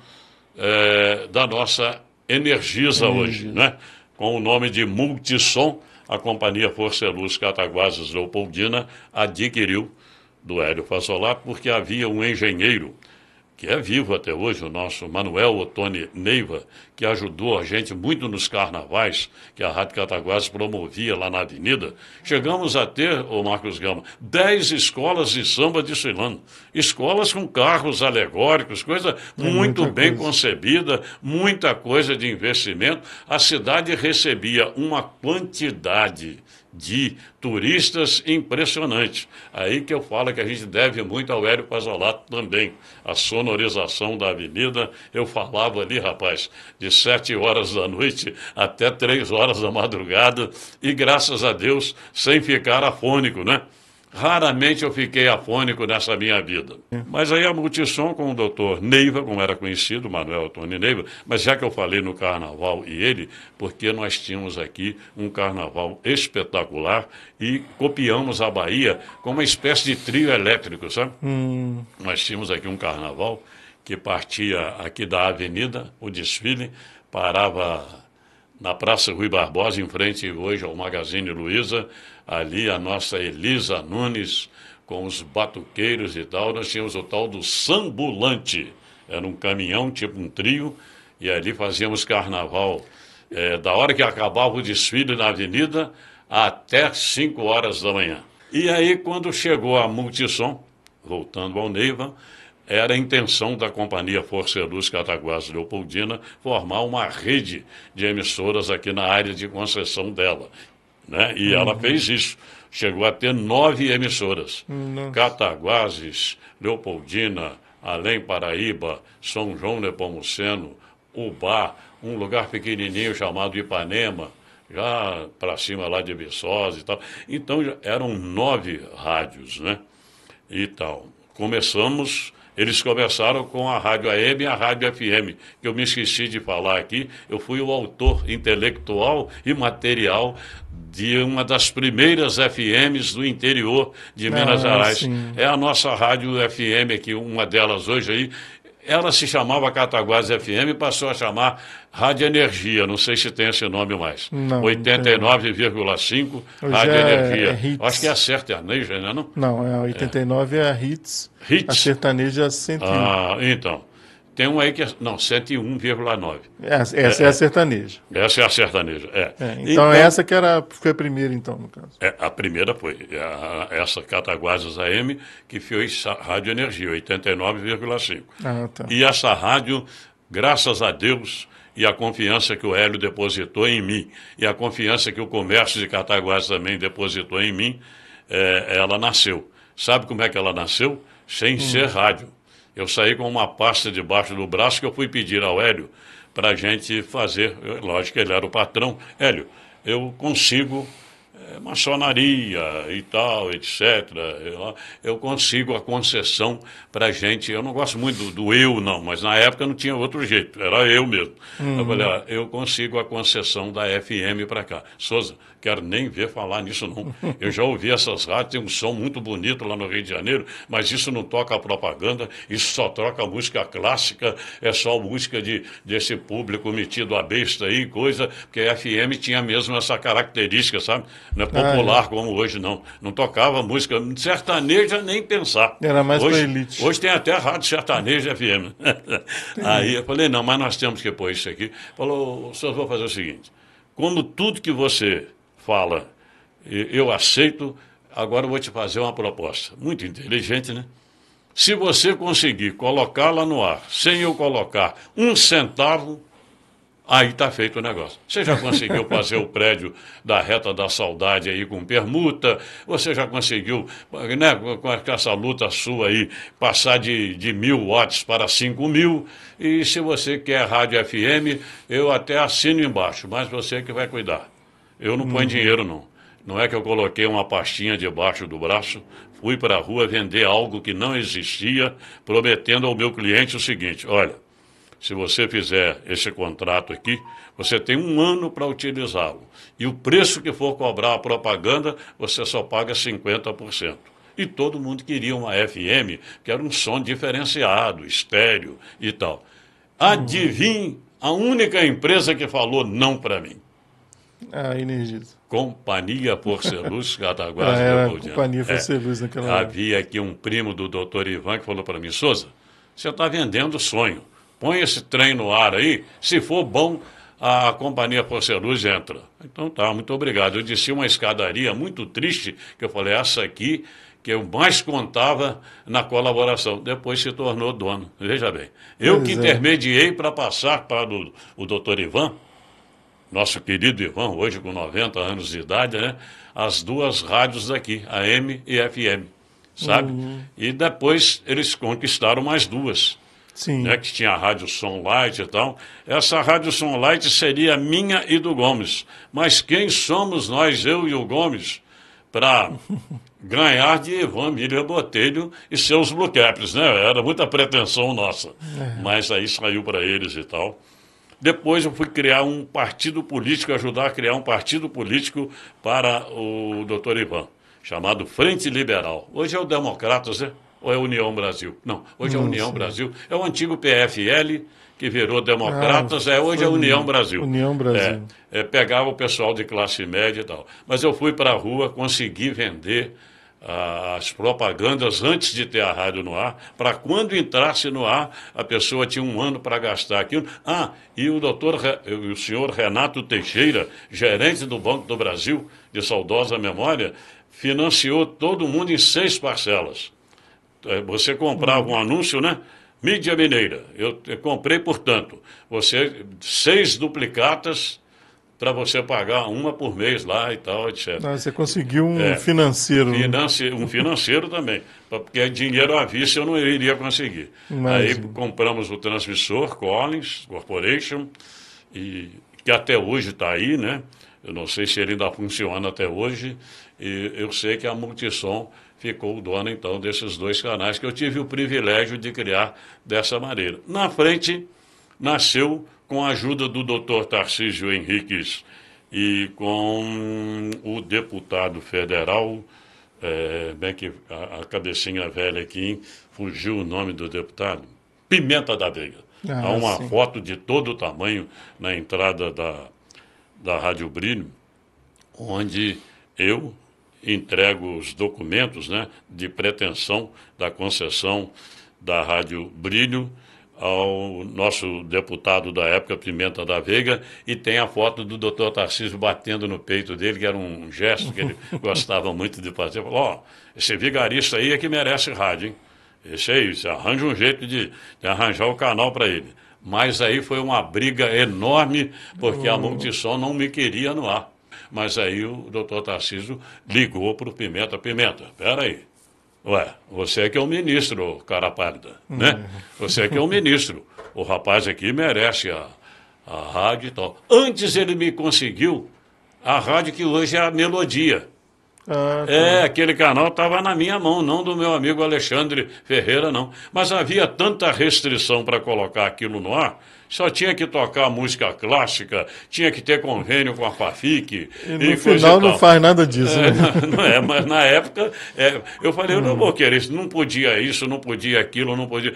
da nossa Energisa hoje, né? Com o nome de Multissom. A companhia Força e Luz Cataguases Leopoldina adquiriu do Hélio Fasolato, porque havia um engenheiro que é vivo até hoje, o nosso Manuel Ottoni Neiva, que ajudou a gente muito nos carnavais, que a Rádio Cataguases promovia lá na Avenida, chegamos a ter, ô Marcos Gama, 10 escolas de samba desfilando. Escolas com carros alegóricos, coisa muito bem concebida, muita coisa de investimento. A cidade recebia uma quantidade de turistas impressionante. Aí que eu falo que a gente deve muito ao Hélio Pasolato também. A sonorização da avenida, eu falava ali, rapaz, de 7 horas da noite até 3 horas da madrugada, e graças a Deus, sem ficar afônico, né? Raramente eu fiquei afônico nessa minha vida. Mas aí a Multissom com o doutor Neiva, como era conhecido, Manuel Ottoni Neiva, mas já que eu falei no carnaval e ele, porque nós tínhamos aqui um carnaval espetacular e copiamos a Bahia com uma espécie de trio elétrico, sabe? Nós tínhamos aqui um carnaval que partia aqui da avenida, o desfile, parava na Praça Rui Barbosa, em frente hoje ao Magazine Luiza, ali a nossa Elisa Nunes, com os batuqueiros e tal, nós tínhamos o tal do Sambulante, era um caminhão, tipo um trio, e ali fazíamos carnaval, da hora que acabava o desfile na avenida, até 5 horas da manhã. E aí, quando chegou a Multissom, voltando ao Neiva, era a intenção da companhia Força Luz Cataguases Leopoldina formar uma rede de emissoras aqui na área de concessão dela, né? E ela fez isso. Chegou a ter 9 emissoras. Cataguases, Leopoldina, Além Paraíba, São João Nepomuceno, Ubá, um lugar pequenininho chamado Ipanema, já para cima lá de Viçosa e tal. Então, eram 9 rádios, né? E tal. Eles começaram com a Rádio AM e a Rádio FM, que eu me esqueci de falar aqui. Eu fui o autor intelectual e material de uma das primeiras FMs do interior de Minas Gerais. Sim. É a nossa Rádio FM aqui, uma delas hoje aí. Ela se chamava Cataguases FM e passou a chamar Rádio Energia, não sei se tem esse nome mais. 89,5 Rádio Energia. Acho que é a sertaneja, né? Não, a 89 é a Hits. A sertaneja é 101. Ah, então. Tem um aí que é... Não, 101,9. Essa é a sertaneja. Essa é a sertaneja, Então, essa que foi a primeira, então, no caso. A primeira foi essa Cataguases AM, que fez Rádio Energia, 89,5. Tá. E essa rádio, graças a Deus, e a confiança que o Hélio depositou em mim, e a confiança que o comércio de Cataguases também depositou em mim, ela nasceu. Sabe como é que ela nasceu? Sem ser rádio. Eu saí com uma pasta debaixo do braço que eu fui pedir ao Hélio para a gente fazer. Lógico que ele era o patrão. Hélio, eu consigo maçonaria e tal, etc. Eu consigo a concessão para a gente. Eu não gosto muito do eu, não, mas na época não tinha outro jeito, era eu mesmo. Eu falei, eu consigo a concessão da FM para cá. Souza, quero nem ver falar nisso, não. Eu já ouvi essas rádios, tem um som muito bonito lá no Rio de Janeiro, mas isso não toca a propaganda, isso só toca a música clássica, é só música desse público metido a besta aí, coisa, porque a FM tinha mesmo essa característica, sabe? Não é popular como hoje, não. Não tocava música sertaneja, nem pensar. Era mais para elite. Hoje tem até rádio sertaneja FM. Aí eu falei, não, mas nós temos que pôr isso aqui. Falou, senhor, vou fazer o seguinte, como tudo que você fala, eu aceito, agora eu vou te fazer uma proposta. Muito inteligente, né? Se você conseguir colocá-la no ar, sem eu colocar 1 centavo, aí está feito o negócio. Você já conseguiu fazer o prédio da Reta da Saudade aí com permuta, você já conseguiu, né, com essa luta sua aí, passar de 1.000 watts para 5.000, e se você quer rádio FM, eu até assino embaixo, mas você que vai cuidar. Eu não ponho dinheiro, não. Não é que eu coloquei uma pastinha debaixo do braço, fui para a rua vender algo que não existia, prometendo ao meu cliente o seguinte, olha, se você fizer esse contrato aqui, você tem 1 ano para utilizá-lo. E o preço que for cobrar a propaganda, você só paga 50%. E todo mundo queria uma FM, que era um som diferenciado, estéreo e tal. Adivinhe a única empresa que falou não para mim. A Energisa. Companhia Forceluz Cataguases Leopoldina. Companhia Forceluz naquela época. Havia aqui um primo do doutor Ivan que falou para mim, Souza, você está vendendo sonho. Põe esse trem no ar aí, se for bom, a companhia Forceluz entra. Então tá, muito obrigado. Eu desci uma escadaria muito triste, que eu falei, essa aqui que eu mais contava na colaboração. Depois se tornou dono. Veja bem. Eu que intermediei para passar para o doutor Ivan, nosso querido Ivan, hoje com 90 anos de idade, né? As duas rádios daqui, a AM e FM, sabe? E depois eles conquistaram mais duas. Sim. Né, que tinha a Rádio Som Light e tal. Essa Rádio Som Light seria minha e do Gomes. Mas quem somos nós, eu e o Gomes, para ganhar de Ivan Miller Botelho e seus Blue Caps, né? Era muita pretensão nossa. Mas aí saiu para eles e tal. Depois eu fui criar um partido político, ajudar a criar um partido político para o doutor Ivan, chamado Frente Liberal. Hoje é o Democratas, né? Ou é a União Brasil? Não, hoje é a União Brasil. É o antigo PFL, que virou Democratas, hoje é a União Brasil. União Brasil. Pegava o pessoal de classe média e tal. Mas eu fui para a rua, consegui vender as propagandas antes de ter a rádio no ar, para quando entrasse no ar, a pessoa tinha um ano para gastar aquilo. E o senhor Renato Teixeira, gerente do Banco do Brasil, de saudosa memória, financiou todo mundo em 6 parcelas. Você comprava um anúncio, né? Mídia Mineira. Eu comprei, portanto, 6 duplicatas para você pagar uma por mês lá e tal, etc. Você conseguiu um financeiro. Um financeiro também, porque dinheiro à vista eu não iria conseguir. Aí compramos o transmissor Collins Corporation, que até hoje está aí, né? Eu não sei se ele ainda funciona até hoje, e eu sei que a Multissom ficou o dono, então, desses 2 canais que eu tive o privilégio de criar dessa maneira. Na frente, nasceu com a ajuda do doutor Tarcísio Henriques e com o deputado federal, bem que a cabecinha velha aqui, fugiu o nome do deputado, Pimenta da Veiga. Há uma foto de todo o tamanho na entrada da Rádio Brilho, onde eu entrego os documentos, né, de pretensão da concessão da Rádio Brilho ao nosso deputado da época, Pimenta da Veiga, e tem a foto do doutor Tarcísio batendo no peito dele, que era um gesto que ele gostava muito de fazer. Falou, esse vigarista aí é que merece rádio, hein? Esse aí, você arranja um jeito de arranjar o canal para ele. Mas aí foi uma briga enorme, porque a Multissom não me queria no ar. Mas aí o doutor Tarcísio ligou para o Pimenta. Pimenta, peraí. Você é que é o ministro, cara pálida, né? Você é que é o ministro. O rapaz aqui merece a rádio e tal. Antes ele me conseguiu a rádio que hoje é a Melodia. Aquele canal estava na minha mão, não do meu amigo Alexandre Ferreira, não. Mas havia tanta restrição para colocar aquilo no ar, só tinha que tocar música clássica, tinha que ter convênio com a FAFIC. E no final não faz nada disso, né? Não mas na época, eu falei, eu não vou querer isso, não podia aquilo, não podia.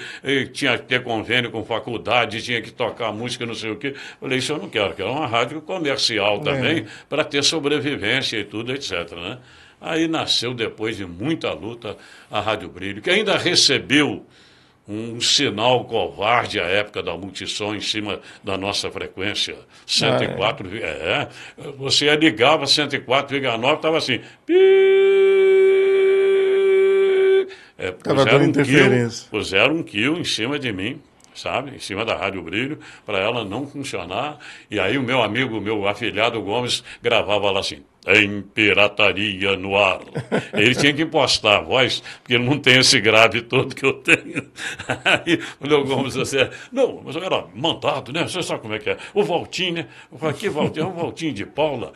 Tinha que ter convênio com faculdade, tinha que tocar música, não sei o quê. Falei, isso eu não quero uma rádio comercial também, para ter sobrevivência e tudo, etc., né? Aí nasceu, depois de muita luta, a Rádio Brilho, que ainda recebeu um sinal covarde à época da Multissom em cima da nossa frequência. 104, você ligava 104,9, estava assim. Puseram um quilo em cima de mim, sabe, em cima da Rádio Brilho, para ela não funcionar. E aí o meu amigo, meu afilhado Gomes, gravava lá assim, tem pirataria no ar. Ele tinha que impostar a voz, porque ele não tem esse grave todo que eu tenho. Aí o meu Gomes assim, não, mas eu era mandado, né? Você sabe como é que é? O Valtinho, né? Eu falei, que Valtinho? É um Valtinho de Paula,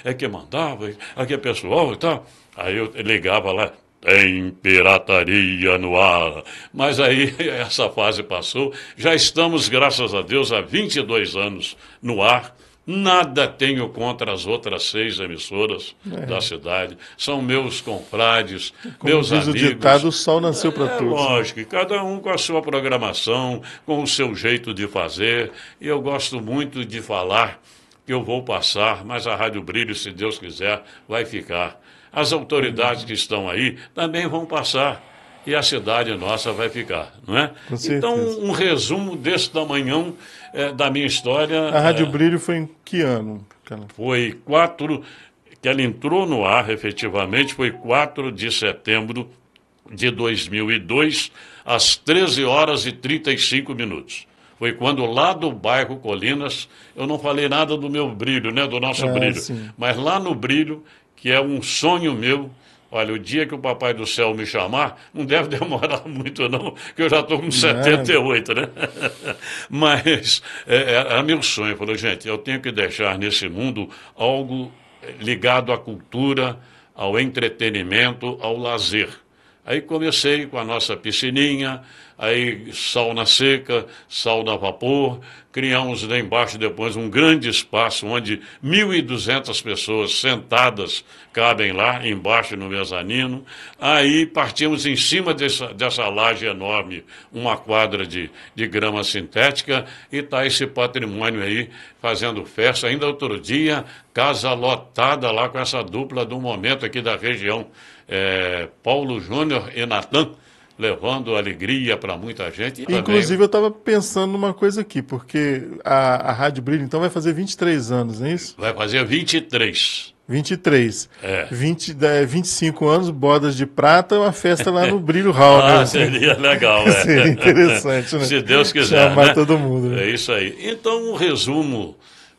é que mandava, aqui é pessoal e tal. Aí eu ligava lá, tem pirataria no ar. Mas aí essa fase passou. Já estamos, graças a Deus, há 22 anos no ar. Nada tenho contra as outras 6 emissoras da cidade. São meus confrades, meus amigos. Como diz o ditado, o sol nasceu para todos. Lógico, cada um com a sua programação, com o seu jeito de fazer. E eu gosto muito de falar que eu vou passar, mas a Rádio Brilho, se Deus quiser, vai ficar. As autoridades que estão aí também vão passar. e a cidade nossa vai ficar, não é? Com certeza. Então, um resumo desse tamanhão da minha história. A Rádio Brilho foi em que ano? Foi que ela entrou no ar, efetivamente, foi 4 de setembro de 2002, às 13 horas e 35 minutos. Foi quando lá do bairro Colinas, eu não falei nada do meu brilho, né, do nosso brilho, sim. mas lá no brilho, que é um sonho meu. Olha, o dia que o Papai do Céu me chamar, não deve demorar muito não, que eu já estou com 78, né? Mas era meu sonho. Eu falei, gente, eu tenho que deixar nesse mundo algo ligado à cultura, ao entretenimento, ao lazer. Aí comecei com a nossa piscininha, aí sauna seca, sauna a vapor, criamos lá embaixo depois um grande espaço onde 1.200 pessoas sentadas cabem lá embaixo no mezanino. Aí partimos em cima dessa laje enorme, uma quadra de grama sintética, e está esse patrimônio aí fazendo festa. Ainda outro dia, casa lotada lá com essa dupla do momento aqui da região, Paulo Júnior e Natan, levando alegria para muita gente. E inclusive, também... eu estava pensando numa coisa aqui, porque a Rádio Brilho, então, vai fazer 23 anos, não é isso? Vai fazer 23. 23. É. 25 anos, bodas de prata, uma festa lá no Brilho Hall. Né? Seria legal, Seria interessante, né? Se Deus quiser. Chamar né? todo mundo. Né? É isso aí. Então, um resumo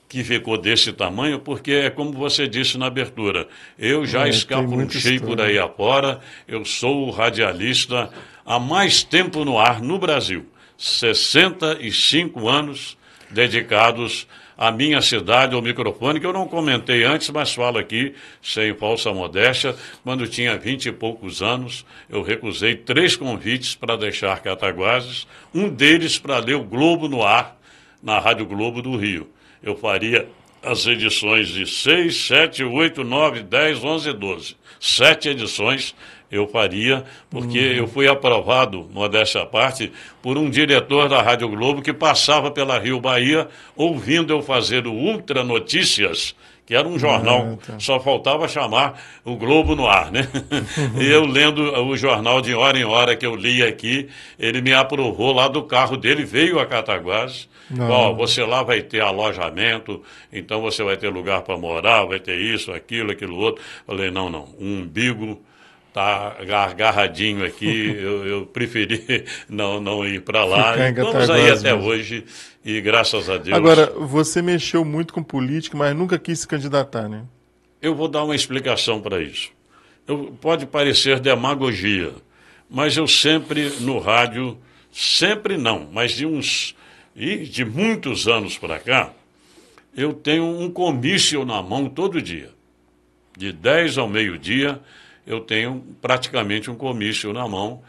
que ficou desse tamanho, porque é como você disse na abertura, eu já escapuchei por aí afora, eu sou radialista há mais tempo no ar no Brasil, 65 anos dedicados à minha cidade, ao microfone, que eu não comentei antes, mas falo aqui, sem falsa modéstia, quando tinha 20 e poucos anos, eu recusei 3 convites para deixar Cataguases, um deles para ler o Globo no ar, na Rádio Globo do Rio. Eu faria as edições de 6, 7, 8, 9, 10, 11 e 12. 7 edições eu faria, porque eu fui aprovado, modéstia à parte, por um diretor da Rádio Globo que passava pela Rio Bahia, ouvindo eu fazer o Ultra Notícias, que era um jornal, só faltava chamar o Globo no ar, né? E eu lendo o jornal de hora em hora que eu li aqui, ele me aprovou lá do carro dele, veio a Cataguases. Ó, você lá vai ter alojamento, então você vai ter lugar para morar, vai ter isso, aquilo outro. Falei, não, o umbigo tá agarradinho aqui, eu preferi não ir para lá. Estamos aí até hoje e graças a Deus. Agora, você mexeu muito com política, mas nunca quis se candidatar, né? Eu vou dar uma explicação para isso. Pode parecer demagogia, mas eu sempre no rádio, sempre não, mas de muitos anos para cá, eu tenho um comício na mão todo dia. De 10 ao meio-dia, eu tenho praticamente um comício na mão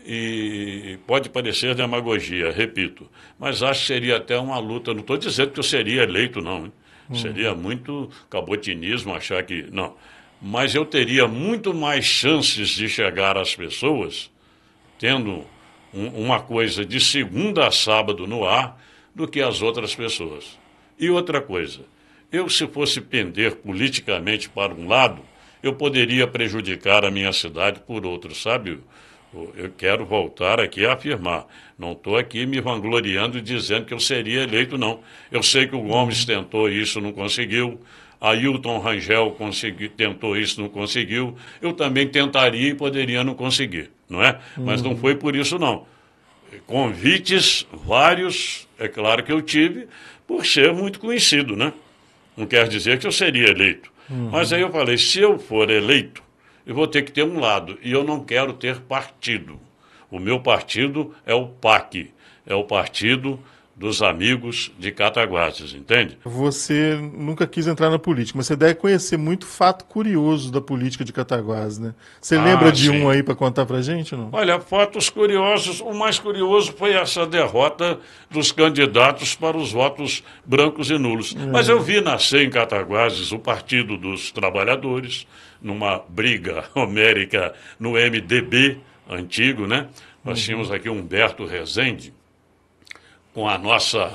e pode parecer demagogia, repito, mas acho que seria até uma luta, não estou dizendo que eu seria eleito, não, hein? Seria muito cabotinismo achar que... Não, mas eu teria muito mais chances de chegar às pessoas tendo uma coisa de segunda a sábado no ar do que as outras pessoas. E outra coisa, eu se fosse pender politicamente para um lado, eu poderia prejudicar a minha cidade por outro, sabe? Eu quero voltar aqui a afirmar. Não estou aqui me vangloriando e dizendo que eu seria eleito, não. Eu sei que o Gomes tentou isso, não conseguiu. Ailton Rangel tentou isso, não conseguiu. Eu também tentaria e poderia não conseguir, não é? Mas não foi por isso, não. Convites vários, é claro que eu tive, por ser muito conhecido, né? Não quer dizer que eu seria eleito. Mas aí eu falei, se eu for eleito, eu vou ter que ter um lado. E eu não quero ter partido. O meu partido é o PAC, é o Partido dos Amigos de Cataguases, entende? Você nunca quis entrar na política, mas você deve conhecer muito fato curioso da política de Cataguases, né? Você lembra de sim. um aí para contar pra gente, não? Olha, fatos curiosos. O mais curioso foi essa derrota dos candidatos para os votos brancos e nulos. Mas eu vi nascer em Cataguases o Partido dos Trabalhadores, numa briga homérica no MDB antigo, né? Nós tínhamos aqui Humberto Rezende, com a nossa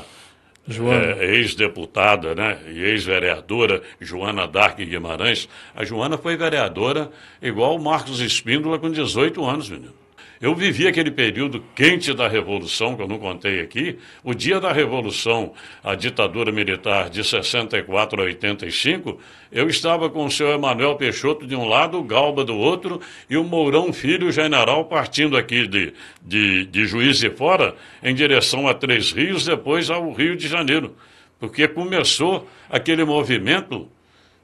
ex-deputada, né, e ex-vereadora Joana Dark Guimarães. A Joana foi vereadora igual o Marcos Espíndola com 18 anos, menino. Eu vivi aquele período quente da Revolução, que eu não contei aqui. O dia da Revolução, a ditadura militar de 64 a 85, eu estava com o senhor Emanuel Peixoto de um lado, o Galba do outro, e o Mourão Filho, general, partindo aqui de Juiz de Fora, em direção a Três Rios, depois ao Rio de Janeiro. Porque começou aquele movimento...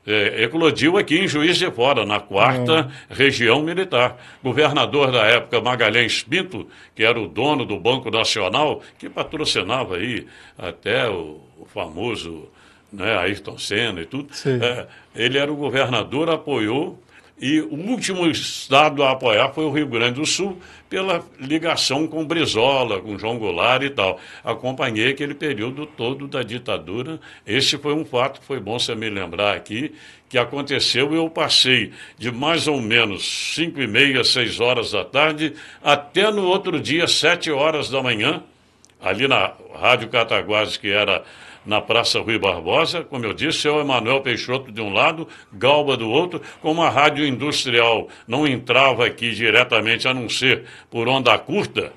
eclodiu aqui em Juiz de Fora, na 4ª Região Militar. Governador da época, Magalhães Pinto, que era o dono do Banco Nacional, que patrocinava aí até o famoso, né, Ayrton Senna e tudo. Ele era o governador, apoiou, e o último estado a apoiar foi o Rio Grande do Sul, pela ligação com Brizola, com João Goulart e tal. Acompanhei aquele período todo da ditadura. Esse foi um fato que foi bom você me lembrar aqui, que aconteceu. Eu passei de mais ou menos 5h30, 6 horas da tarde, até no outro dia, 7 horas da manhã, ali na Rádio Cataguases, que era na Praça Rui Barbosa, como eu disse, eu, Emanuel Peixoto de um lado, Galba do outro, como a rádio industrial não entrava aqui diretamente, a não ser por onda curta,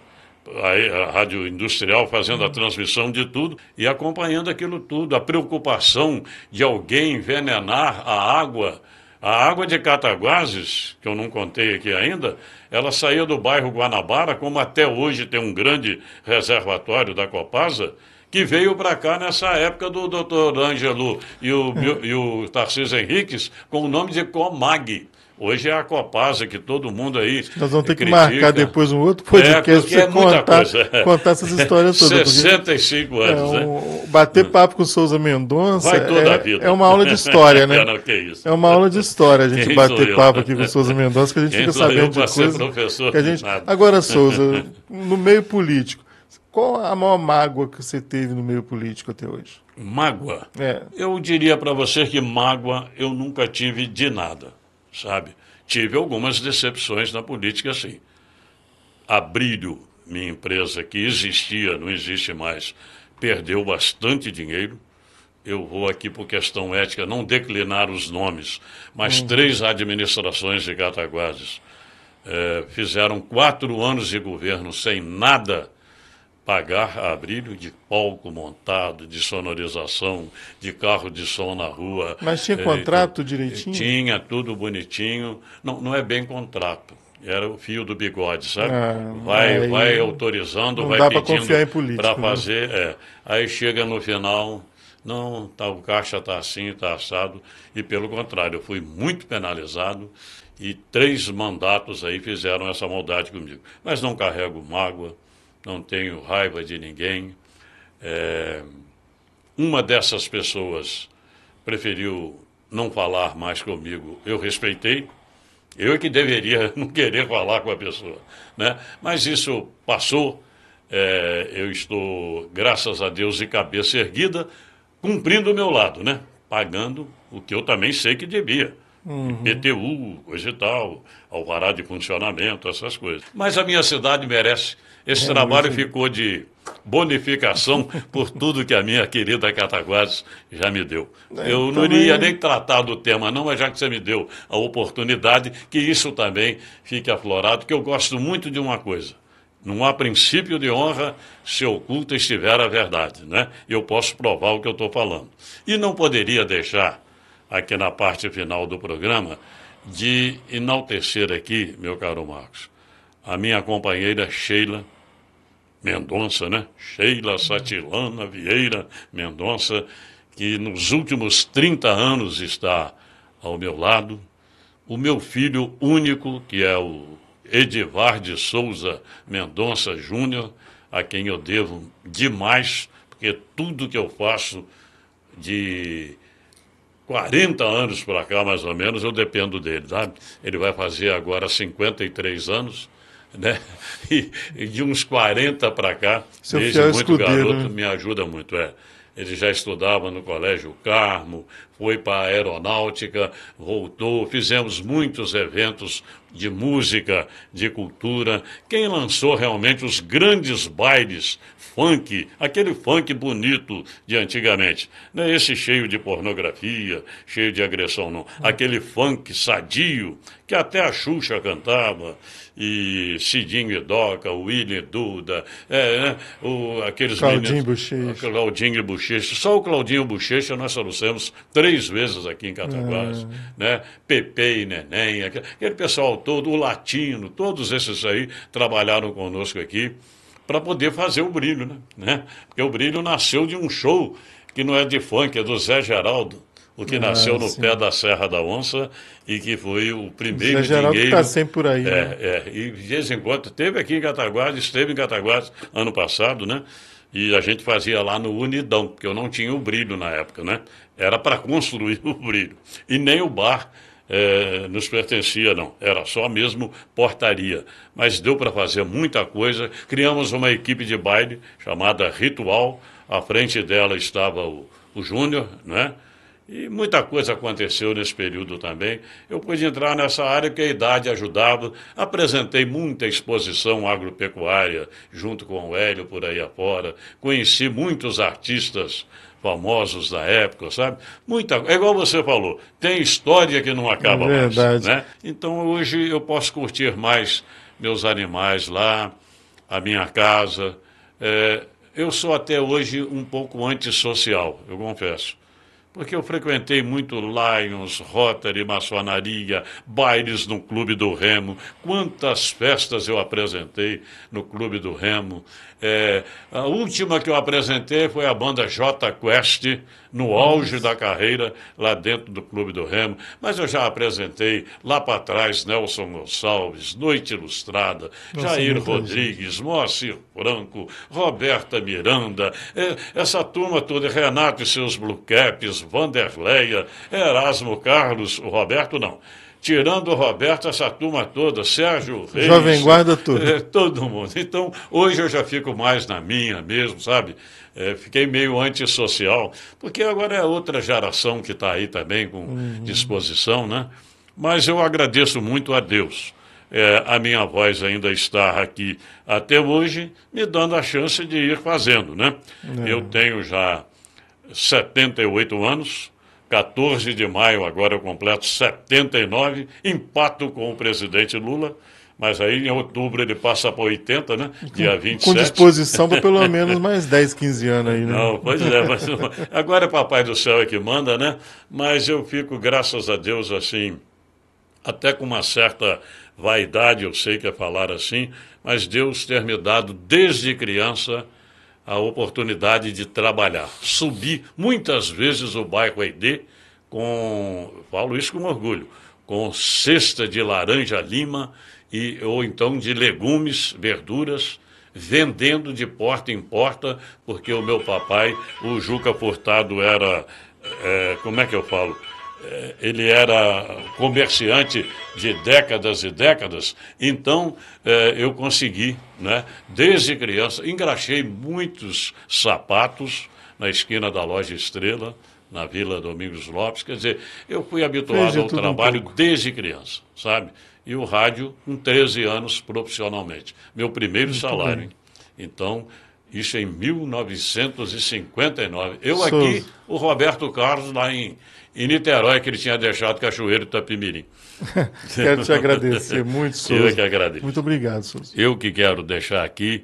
a rádio industrial fazendo a transmissão de tudo e acompanhando aquilo tudo, a preocupação de alguém envenenar a água. A água de Cataguases, que eu não contei aqui ainda, ela saía do bairro Guanabara, como até hoje tem um grande reservatório da Copasa, que veio para cá nessa época do Dr. Ângelo e o Tarcísio Henriques, com o nome de Comag. Hoje é a Copasa, que todo mundo aí nós vamos ter critica. que marcar depois um outro podcast para você contar essas histórias todas. 65 anos, né? Bater papo com o Souza Mendonça vai toda a vida. É uma aula de história, né? Não, que isso. É uma aula de história a gente Quem bater papo aqui com o Souza Mendonça, que a gente fica sabendo de coisas. Professor Que a gente... nada. Agora, Souza, no meio político, qual a maior mágoa que você teve no meio político até hoje? Mágoa? Eu diria para você que mágoa eu nunca tive de nada, sabe? Tive algumas decepções na política, sim. A Brilho, minha empresa que existia, não existe mais, perdeu bastante dinheiro. Eu vou aqui, por questão ética, não declinar os nomes, mas 3 administrações de Cataguases fizeram 4 anos de governo sem nada pagar a Brilho, de palco montado, de sonorização, de carro de som na rua. Mas tinha contrato direitinho? Tinha, tudo bonitinho. Não é bem contrato. Era o fio do bigode, sabe? Vai autorizando, não vai dá pedindo para confiar em político, para fazer. Aí chega no final, não, tá, o caixa está assim, está assado. E pelo contrário, eu fui muito penalizado e 3 mandatos aí fizeram essa maldade comigo. Mas não carrego mágoa. Não tenho raiva de ninguém. Uma dessas pessoas preferiu não falar mais comigo. Eu respeitei. Eu é que deveria não querer falar com a pessoa, né? Mas isso passou. Eu estou, graças a Deus, de cabeça erguida, cumprindo o meu lado, né? Pagando o que eu também sei que devia. IPTU, coisa e tal, alvará de funcionamento, essas coisas. Mas a minha cidade merece. Esse trabalho ficou de bonificação por tudo que a minha querida Cataguases já me deu. Eu não iria nem tratar do tema, não, mas já que você me deu a oportunidade, que isso também fique aflorado, que eu gosto muito de uma coisa. Não há princípio de honra se oculta estiver a verdade, né? Eu posso provar o que eu estou falando. E não poderia deixar, aqui na parte final do programa, de enaltecer aqui, meu caro Marcos, a minha companheira Sheila Mendonça, né? Sheila Satilana Vieira Mendonça, que nos últimos 30 anos está ao meu lado. O meu filho único, que é o Edivar de Souza Mendonça Júnior, a quem eu devo demais, porque tudo que eu faço de 40 anos para cá, mais ou menos, eu dependo dele, sabe? Ele vai fazer agora 53 anos, né? E de uns 40 para cá, seu desde muito escudeiro, garoto, né? me ajuda muito, Ele já estudava no Colégio Carmo, foi para a aeronáutica, voltou, fizemos muitos eventos de música, de cultura. Quem lançou realmente os grandes bailes funk, aquele funk bonito de antigamente. Não é esse cheio de pornografia, cheio de agressão, não. Aquele funk sadio, que até a Xuxa cantava, e Cidinho e Doca, William e Duda, aqueles Claudinho meninos... Bochecha. Claudinho Bochecha. Só o Claudinho Bochecha nós trouxemos 3 vezes aqui em Cataguases, né? Pepe e Neném, aquele pessoal todo, o Latino, todos esses aí trabalharam conosco aqui para poder fazer o Brilho, né? Porque o Brilho nasceu de um show que não é de funk, é do Zé Geraldo, o que nasceu no pé da Serra da Onça e que foi o primeiro Zé Geraldo dinheiro... está sempre por aí. Né? E de vez em quando esteve aqui em Cataguases, esteve em Cataguases ano passado, né? E a gente fazia lá no Unidão, porque eu não tinha o Brilho na época, né? Era para construir o Brilho. E nem o bar nos pertencia, não. Era só mesmo portaria. Mas deu para fazer muita coisa. Criamos uma equipe de baile chamada Ritual. À frente dela estava o Júnior, né? E muita coisa aconteceu nesse período também. Eu pude entrar nessa área que a idade ajudava. Apresentei muita exposição agropecuária junto com o Hélio por aí afora. Conheci muitos artistas famosos da época, sabe? É igual você falou, tem história que não acaba mais, né? Então hoje eu posso curtir mais meus animais lá, a minha casa. Eu sou até hoje um pouco antissocial, eu confesso. Porque eu frequentei muito Lions, Rotary, maçonaria, bailes no Clube do Remo. Quantas festas eu apresentei no Clube do Remo. A última que eu apresentei foi a banda J Quest, no auge da carreira, lá dentro do Clube do Remo. Mas eu já apresentei lá para trás Nelson Gonçalves, Noite Ilustrada, Jair Rodrigues, Moacir Franco, Roberta Miranda, essa turma toda, Renato e seus Blue Caps, Vanderleia, Erasmo Carlos, o Roberto não. Tirando o Roberto, essa turma toda, Sérgio Reis... Jovem Guarda tudo. Todo mundo. Então, hoje eu já fico mais na minha mesmo, sabe? Fiquei meio antissocial, porque agora é outra geração que está aí também com disposição, né? Mas eu agradeço muito a Deus. A minha voz ainda está aqui até hoje, me dando a chance de ir fazendo, né? Eu tenho já 78 anos... 14 de maio, agora eu completo 79, empato com o presidente Lula, mas aí em outubro ele passa para 80, né? Dia 27. Com disposição para pelo menos mais 10, 15 anos aí, né? Não, pois mas agora é Papai do Céu é que manda, né? Mas eu fico, graças a Deus, assim, até com uma certa vaidade, eu sei que é falar assim, mas Deus ter me dado desde criança a oportunidade de trabalhar. Subi muitas vezes o bairro Aidê falo isso com orgulho, com cesta de laranja lima ou então de legumes, verduras, vendendo de porta em porta, porque o meu papai, o Juca Furtado, era, como é que eu falo? Ele era comerciante de décadas e décadas, então eu consegui, né, desde criança, engraxei muitos sapatos na esquina da Loja Estrela, na Vila Domingos Lopes, quer dizer, eu fui habituado ao trabalho desde criança, sabe? E o rádio com 13 anos profissionalmente, meu primeiro salário, hein? Então, isso em 1959. Eu aqui, o Roberto Carlos lá em Niterói, que ele tinha deixado Cachoeiro do Itapimirim. Quero te agradecer muito, Souza. Eu que agradeço. Muito obrigado, Souza. Eu que quero deixar aqui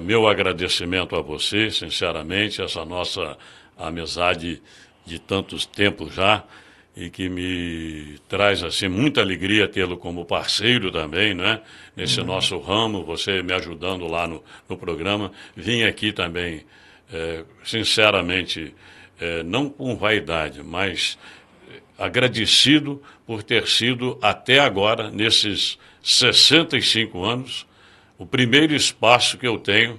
meu agradecimento a você, sinceramente, essa nossa amizade de tantos tempos já, e que me traz assim muita alegria tê-lo como parceiro também, né? Nesse nosso ramo, você me ajudando lá no programa. Vim aqui também, sinceramente, não com vaidade, mas agradecido por ter sido até agora, nesses 65 anos, o primeiro espaço que eu tenho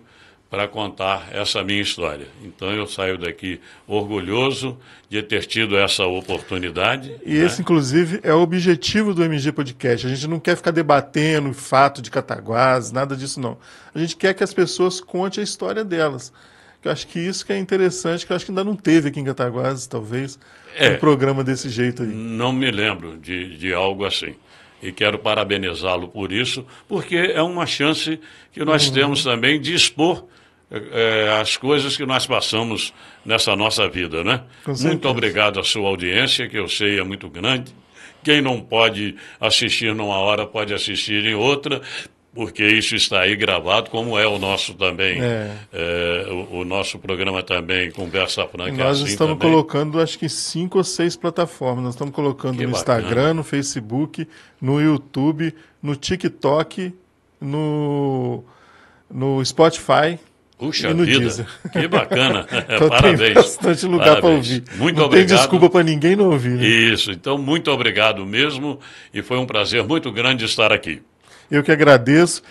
para contar essa minha história. Então eu saio daqui orgulhoso de ter tido essa oportunidade. E esse, inclusive, é o objetivo do MG Podcast. A gente não quer ficar debatendo fato de Cataguases, nada disso não. A gente quer que as pessoas contem a história delas. Eu acho que isso que é interessante, que eu acho que ainda não teve aqui em Cataguases, talvez, um programa desse jeito aí. Não me lembro de algo assim. e quero parabenizá-lo por isso, porque é uma chance que nós temos também de expor as coisas que nós passamos nessa nossa vida, né? Muito obrigado à sua audiência, que eu sei é muito grande. Quem não pode assistir numa hora pode assistir em outra, porque isso está aí gravado, como é o nosso também, o nosso programa também, Conversa Franca. Nós estamos colocando, acho que 5 ou 6 plataformas. Nós estamos colocando no Instagram, no Facebook, no YouTube, no TikTok, no Spotify. Puxa e no vida, Deezer. Que bacana. Então Parabéns. Tem bastante lugar para ouvir. Muito não obrigado. Tem desculpa para ninguém não ouvir. Né? Isso, então muito obrigado mesmo e foi um prazer muito grande estar aqui. Eu que agradeço.